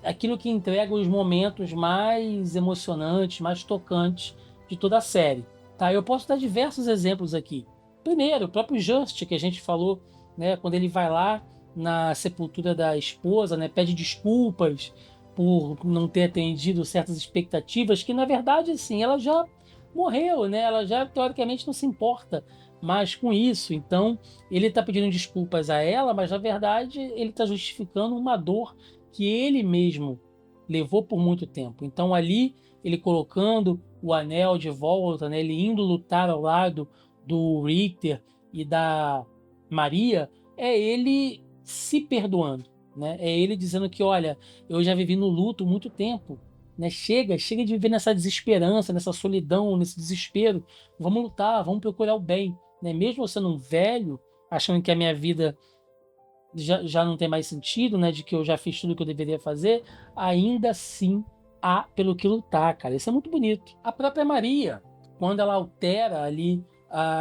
aquilo que entrega os momentos mais emocionantes, mais tocantes de toda a série. Tá? Eu posso dar diversos exemplos aqui. Primeiro, o próprio Just, que a gente falou, né, quando ele vai lá na sepultura da esposa, né, pede desculpas por não ter atendido certas expectativas, que na verdade, assim, ela já morreu, né? Ela já teoricamente não se importa mais com isso. Então, ele está pedindo desculpas a ela, mas na verdade ele está justificando uma dor que ele mesmo levou por muito tempo. Então, ali, ele colocando o anel de volta, né? Ele indo lutar ao lado do Richter e da Maria, é ele se perdoando, né? É ele dizendo que, olha, eu já vivi no luto muito tempo, né? Chega de viver nessa desesperança, nessa solidão, nesse desespero. Vamos lutar, vamos procurar o bem, né? Mesmo eu sendo um velho, achando que a minha vida já não tem mais sentido, né? De que eu já fiz tudo o que eu deveria fazer, ainda assim há pelo que lutar, cara. Isso é muito bonito. A própria Maria, quando ela altera ali,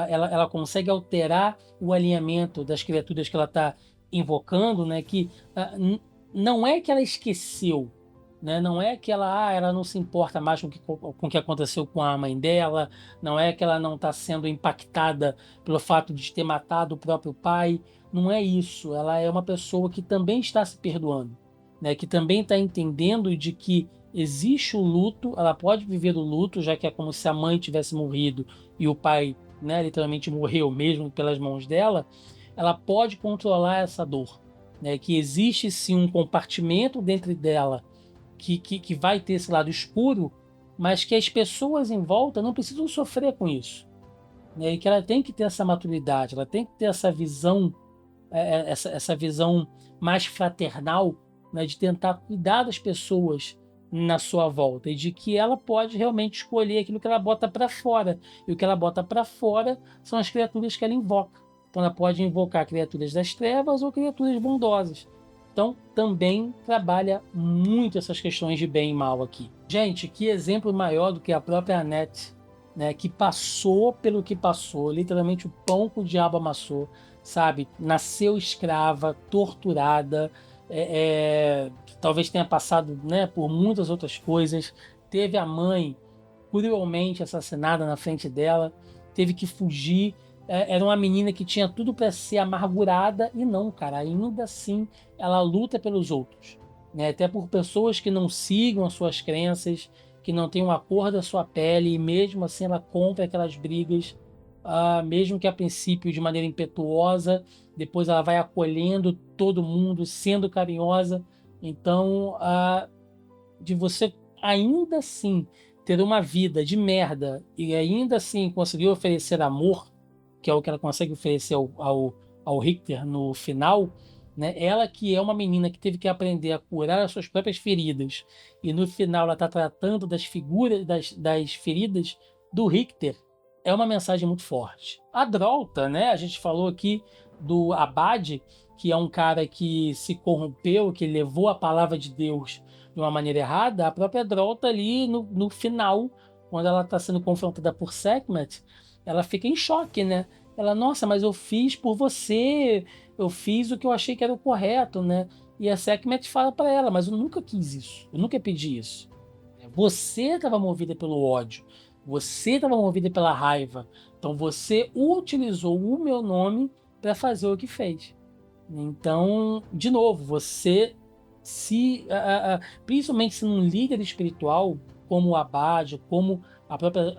ela consegue alterar o alinhamento das criaturas que ela está invocando, né? Que não é que ela esqueceu, né? Não é que ela não se importa mais com o que aconteceu com a mãe dela, não é que ela não está sendo impactada pelo fato de ter matado o próprio pai. Não é isso. Ela é uma pessoa que também está se perdoando, né? Que também está entendendo de que existe o luto, ela pode viver o luto, já que é como se a mãe tivesse morrido e o pai, né, literalmente morreu mesmo pelas mãos dela. Ela pode controlar essa dor, né? Que existe sim um compartimento dentro dela que vai ter esse lado escuro, mas que as pessoas em volta não precisam sofrer com isso, né? E que ela tem que ter essa maturidade, ela tem que ter essa visão, essa visão mais fraternal, né? De tentar cuidar das pessoas na sua volta e de que ela pode realmente escolher aquilo que ela bota para fora. E o que ela bota para fora são as criaturas que ela invoca. Então ela pode invocar criaturas das trevas ou criaturas bondosas. Então, também trabalha muito essas questões de bem e mal aqui. Gente, que exemplo maior do que a própria Annette, né, que passou pelo que passou, literalmente o pão que o diabo amassou, sabe? Nasceu escrava, torturada, talvez tenha passado, né, por muitas outras coisas, teve a mãe cruelmente assassinada na frente dela, teve que fugir. Era uma menina que tinha tudo para ser amargurada e não, cara, ainda assim ela luta pelos outros, né? Até por pessoas que não sigam as suas crenças, que não tenham a cor da sua pele, e mesmo assim ela compra aquelas brigas, mesmo que a princípio de maneira impetuosa, depois ela vai acolhendo todo mundo, sendo carinhosa. Então, de você ainda assim ter uma vida de merda e ainda assim conseguir oferecer amor, que é o que ela consegue oferecer ao Richter no final, né? Ela que é uma menina que teve que aprender a curar as suas próprias feridas e no final ela está tratando das figuras das feridas do Richter, é uma mensagem muito forte. A Drolta, né? A gente falou aqui do Abade, que é um cara que se corrompeu, que levou a palavra de Deus de uma maneira errada. A própria Drolta ali no final, quando ela está sendo confrontada por Sekhmet, ela fica em choque, né? Ela, nossa, mas eu fiz por você, eu fiz o que eu achei que era o correto, né? E a Sekhmet fala para ela, mas eu nunca quis isso, eu nunca pedi isso. Você estava movida pelo ódio, você estava movida pela raiva, então você utilizou o meu nome para fazer o que fez. Então, de novo, você principalmente se um líder espiritual como o Abade, como a própria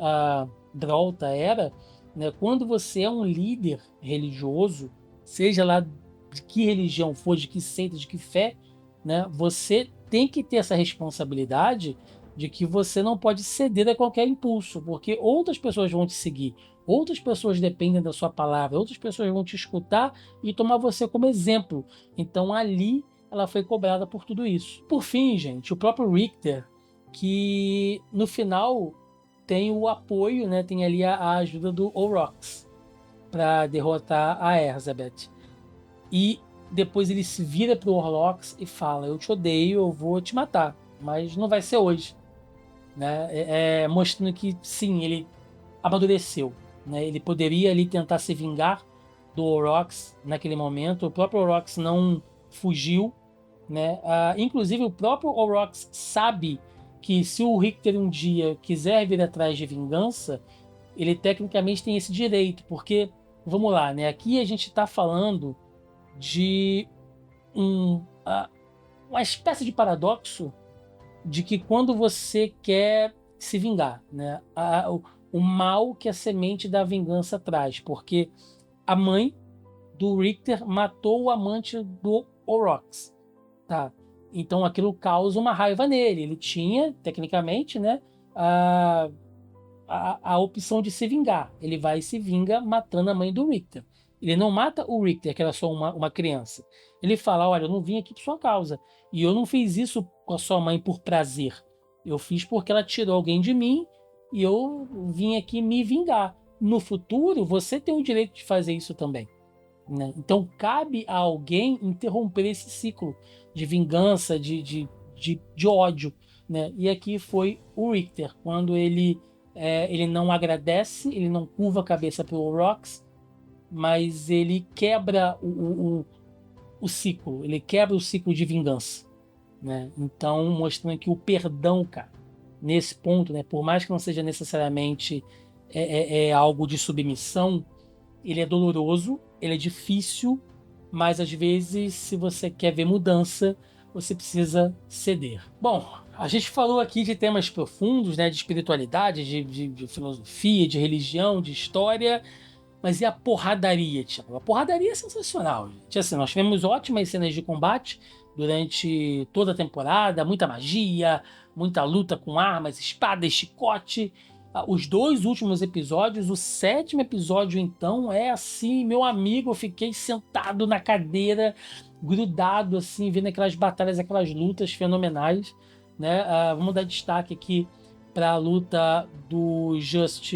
Drolta era, né, quando você é um líder religioso, seja lá de que religião for, de que seita, de que fé, né, você tem que ter essa responsabilidade de que você não pode ceder a qualquer impulso, porque outras pessoas vão te seguir, outras pessoas dependem da sua palavra, outras pessoas vão te escutar e tomar você como exemplo. Então ali ela foi cobrada por tudo isso. Por fim, gente, o próprio Richter, que no final tem o apoio, né, tem ali a ajuda do Orox para derrotar a Erzabeth. E depois ele se vira pro Orlox e fala: eu te odeio, eu vou te matar, mas não vai ser hoje, né? Mostrando que sim, ele amadureceu, né? Ele poderia ali tentar se vingar do Orox naquele momento. O próprio Orox não fugiu, né? Inclusive o próprio Orox sabe que se o Richter um dia quiser vir atrás de vingança, ele tecnicamente tem esse direito, porque vamos lá, né? Aqui a gente está falando de uma espécie de paradoxo de que quando você quer se vingar, né, o mal que a semente da vingança traz, porque a mãe do Richter matou o amante do Orox, tá? Então aquilo causa uma raiva nele. Ele tinha, tecnicamente, né, a, a opção de se vingar. Ele vai e se vinga matando a mãe do Richter. Ele não mata o Richter, que era só uma criança. Ele fala: olha, eu não vim aqui por sua causa. E eu não fiz isso com a sua mãe por prazer. Eu fiz porque ela tirou alguém de mim e eu vim aqui me vingar. No futuro, você tem o direito de fazer isso também, né? Então, cabe a alguém interromper esse ciclo de vingança, de ódio, né? E aqui foi o Richter, quando ele não agradece, ele não curva a cabeça para o Rox, mas ele quebra o ciclo, ele quebra o ciclo de vingança, né? Então, mostrando que o perdão, cara, nesse ponto, né, por mais que não seja necessariamente algo de submissão, ele é doloroso, ele é difícil, mas às vezes, se você quer ver mudança, você precisa ceder. Bom, a gente falou aqui de temas profundos, né, de espiritualidade, de filosofia, de religião, de história, mas e a porradaria, Thiago? A porradaria é sensacional, gente. Assim, nós tivemos ótimas cenas de combate durante toda a temporada, muita magia, muita luta com armas, espadas, chicote. Os dois últimos episódios, o sétimo episódio, então, é assim, meu amigo, eu fiquei sentado na cadeira, grudado, assim, vendo aquelas batalhas, aquelas lutas fenomenais, né? Vamos dar destaque aqui para a luta do Just,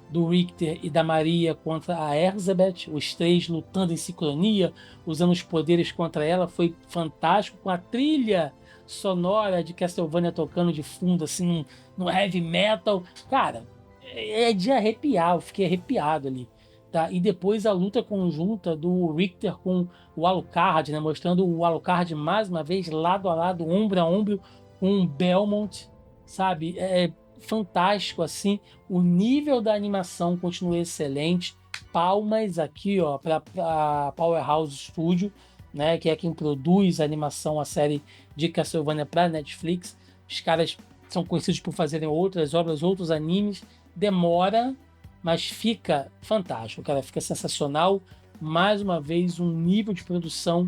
do Richter e da Maria contra a Erzabeth, os três lutando em sincronia, usando os poderes contra ela, foi fantástico, com a trilha sonora de Castlevania tocando de fundo, assim, no heavy metal. Cara, é de arrepiar, eu fiquei arrepiado ali. Tá? E depois a luta conjunta do Richter com o Alucard, né? Mostrando o Alucard mais uma vez lado a lado, ombro a ombro, com o Belmont, sabe? É fantástico, assim. O nível da animação continua excelente. Palmas aqui, ó, para Powerhouse Studio, né? Que é quem produz a animação, a série de Castlevania para Netflix. Os caras são conhecidos por fazerem outras obras, outros animes. Demora, mas fica fantástico, cara. Fica sensacional. Mais uma vez, um nível de produção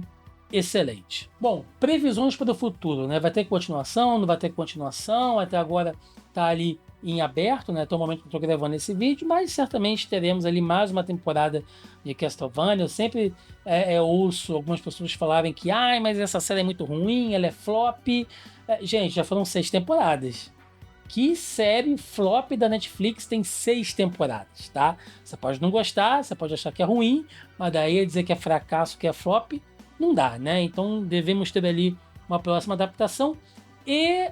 excelente. Bom, previsões para o futuro, né? Vai ter continuação, não vai ter continuação? Até agora tá ali em aberto, né? Até o momento que eu tô gravando esse vídeo, mas certamente teremos ali mais uma temporada de Castlevania. Eu sempre ouço algumas pessoas falarem que, ai, mas essa série é muito ruim, ela é flop. Gente, já foram 6 temporadas. Que série flop da Netflix tem 6 temporadas, tá? Você pode não gostar, você pode achar que é ruim, mas daí dizer que é fracasso, que é flop, não dá, né? Então devemos ter ali uma próxima adaptação. E,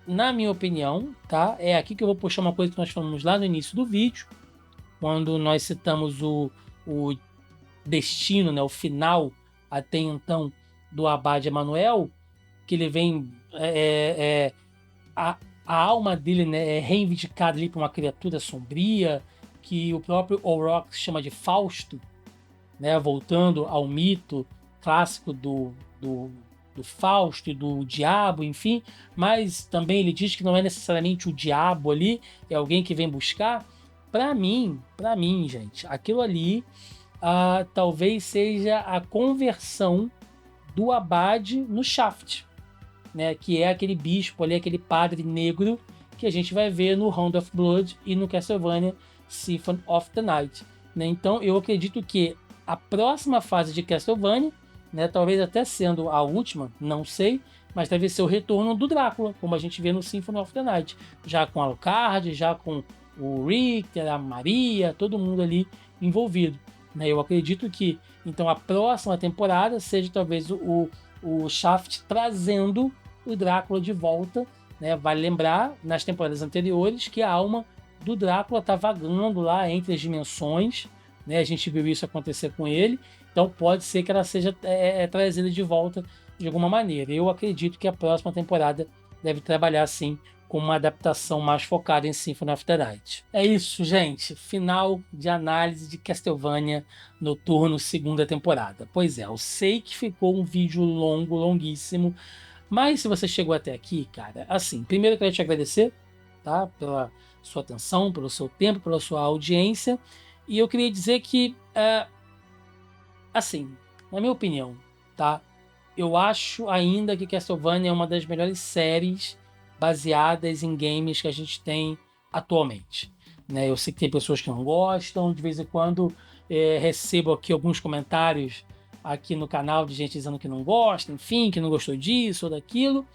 na minha opinião, tá? É aqui que eu vou puxar uma coisa que nós falamos lá no início do vídeo, quando nós citamos o destino, né? O final, até então, do Abade Emanuel, que ele vem... a alma dele, né, é reivindicada ali por uma criatura sombria, que o próprio Orox chama de Fausto, né, voltando ao mito clássico do do Fausto e do diabo, enfim, mas também ele diz que não é necessariamente o diabo ali, é alguém que vem buscar. Para mim, gente, aquilo ali talvez seja a conversão do Abade no Shaft, né? Que é aquele bispo ali, aquele padre negro que a gente vai ver no Round of Blood e no Castlevania Symphony of the Night, né? Então eu acredito que a próxima fase de Castlevania, né, talvez até sendo a última, não sei, mas deve ser o retorno do Drácula, como a gente vê no Symphony of the Night, já com Alucard, já com o Richter, a Maria, todo mundo ali envolvido, né? Eu acredito que então a próxima temporada seja talvez o Shaft trazendo o Drácula de volta, né? Vale lembrar, nas temporadas anteriores, que a alma do Drácula está vagando lá entre as dimensões, né? A gente viu isso acontecer com ele, então pode ser que ela seja trazida de volta de alguma maneira. Eu acredito que a próxima temporada deve trabalhar sim com uma adaptação mais focada em Symphony of the Night. É isso, gente. Final de análise de Castlevania Noturno, segunda temporada. Pois é, eu sei que ficou um vídeo longo, longuíssimo, mas se você chegou até aqui, cara, assim, primeiro eu quero te agradecer, tá? Pela sua atenção, pelo seu tempo, pela sua audiência. E eu queria dizer que, assim, na minha opinião, tá? Eu acho ainda que Castlevania é uma das melhores séries baseadas em games que a gente tem atualmente, né? Eu sei que tem pessoas que não gostam, de vez em quando recebo aqui alguns comentários aqui no canal de gente dizendo que não gosta, enfim, que não gostou disso ou daquilo.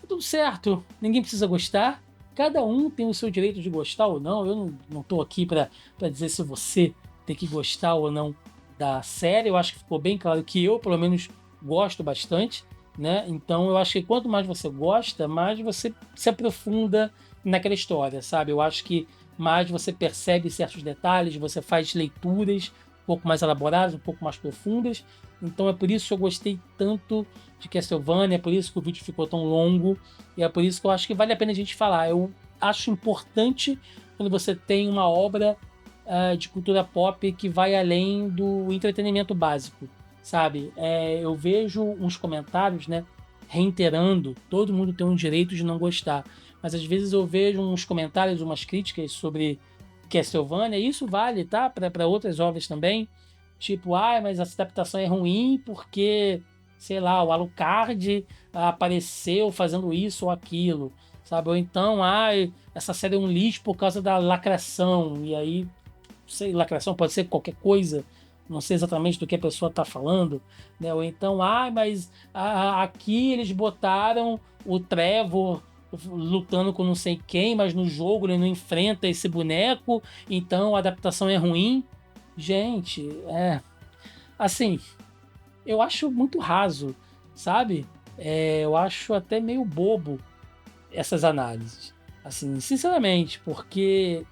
Tudo certo, ninguém precisa gostar, cada um tem o seu direito de gostar ou não. Eu não tô aqui para dizer se você tem que gostar ou não da série. Eu acho que ficou bem claro que eu, pelo menos, gosto bastante, né? Então eu acho que quanto mais você gosta, mais você se aprofunda naquela história, sabe? Eu acho que mais você percebe certos detalhes, você faz leituras um pouco mais elaboradas, um pouco mais profundas. Então é por isso que eu gostei tanto de Castlevania, é por isso que o vídeo ficou tão longo, e é por isso que eu acho que vale a pena a gente falar. Eu acho importante quando você tem uma obra de cultura pop que vai além do entretenimento básico, sabe? Eu vejo uns comentários, né, reiterando, todo mundo tem um direito de não gostar, mas às vezes eu vejo uns comentários, umas críticas sobre Castlevania, e isso vale, tá? Para outras obras também, tipo, mas essa adaptação é ruim porque, sei lá, o Alucard apareceu fazendo isso ou aquilo, sabe? Ou então, essa série é um lixo por causa da lacração, e aí, sei, lacração pode ser qualquer coisa, não sei exatamente do que a pessoa está falando, né? Ou então, mas aqui eles botaram o Trevor lutando com não sei quem, mas no jogo ele não enfrenta esse boneco, então a adaptação é ruim. Gente, assim, eu acho muito raso, sabe? Eu acho até meio bobo essas análises, assim, sinceramente, porque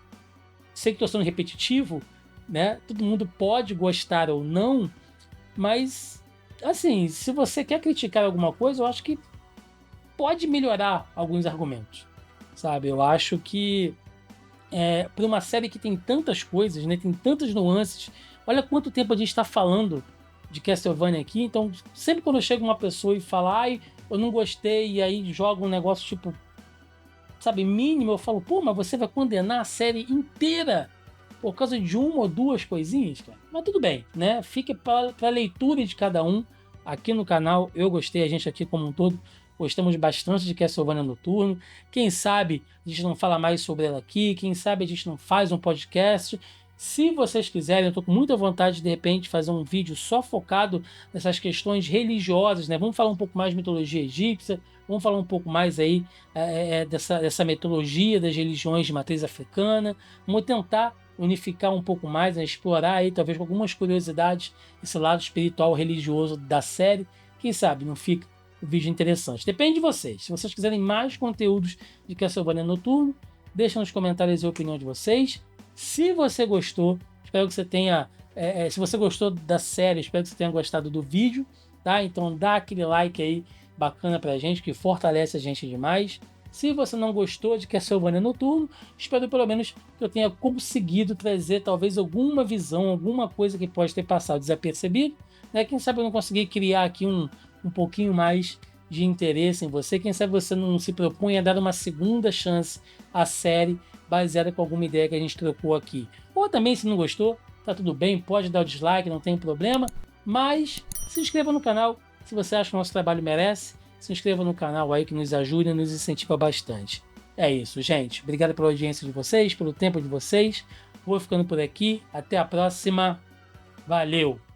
sei que estou sendo repetitivo, né? Todo mundo pode gostar ou não, mas assim, se você quer criticar alguma coisa, eu acho que pode melhorar alguns argumentos, sabe? Eu acho que para uma série que tem tantas coisas, né? Tem tantas nuances. Olha quanto tempo a gente está falando de Castlevania aqui. Então, sempre quando chega uma pessoa e fala, eu não gostei, e aí joga um negócio tipo, sabe, mínimo, eu falo, pô, mas você vai condenar a série inteira por causa de uma ou duas coisinhas, cara? Mas tudo bem, né? Fica para a leitura de cada um. Aqui no canal, eu gostei, a gente aqui como um todo, gostamos bastante de Castlevania Noturno. Quem sabe a gente não fala mais sobre ela aqui, quem sabe a gente não faz um podcast. Se vocês quiserem, eu estou com muita vontade de repente fazer um vídeo só focado nessas questões religiosas, né? Vamos falar um pouco mais de mitologia egípcia, vamos falar um pouco mais aí dessa mitologia das religiões de matriz africana. Vamos tentar unificar um pouco mais, né? Explorar aí talvez com algumas curiosidades esse lado espiritual religioso da série. Quem sabe não fica um vídeo interessante. Depende de vocês. Se vocês quiserem mais conteúdos de Castlevania Noturno, deixa nos comentários a opinião de vocês. Se você gostou, espero que você tenha... se você gostou da série, espero que você tenha gostado do vídeo, tá? Então dá aquele like aí bacana pra gente, que fortalece a gente demais. Se você não gostou de Castlevania Noturno, espero pelo menos que eu tenha conseguido trazer talvez alguma visão, alguma coisa que pode ter passado desapercebido, né? Quem sabe eu não consegui criar aqui um um pouquinho mais de interesse em você. Quem sabe você não se propõe a dar uma segunda chance à série baseada com alguma ideia que a gente trocou aqui. Ou também, se não gostou, tá tudo bem, pode dar o dislike, não tem problema. Mas se inscreva no canal se você acha que o nosso trabalho merece. Se inscreva no canal aí que nos ajuda e nos incentiva bastante. É isso, gente. Obrigado pela audiência de vocês, pelo tempo de vocês. Vou ficando por aqui. Até a próxima. Valeu!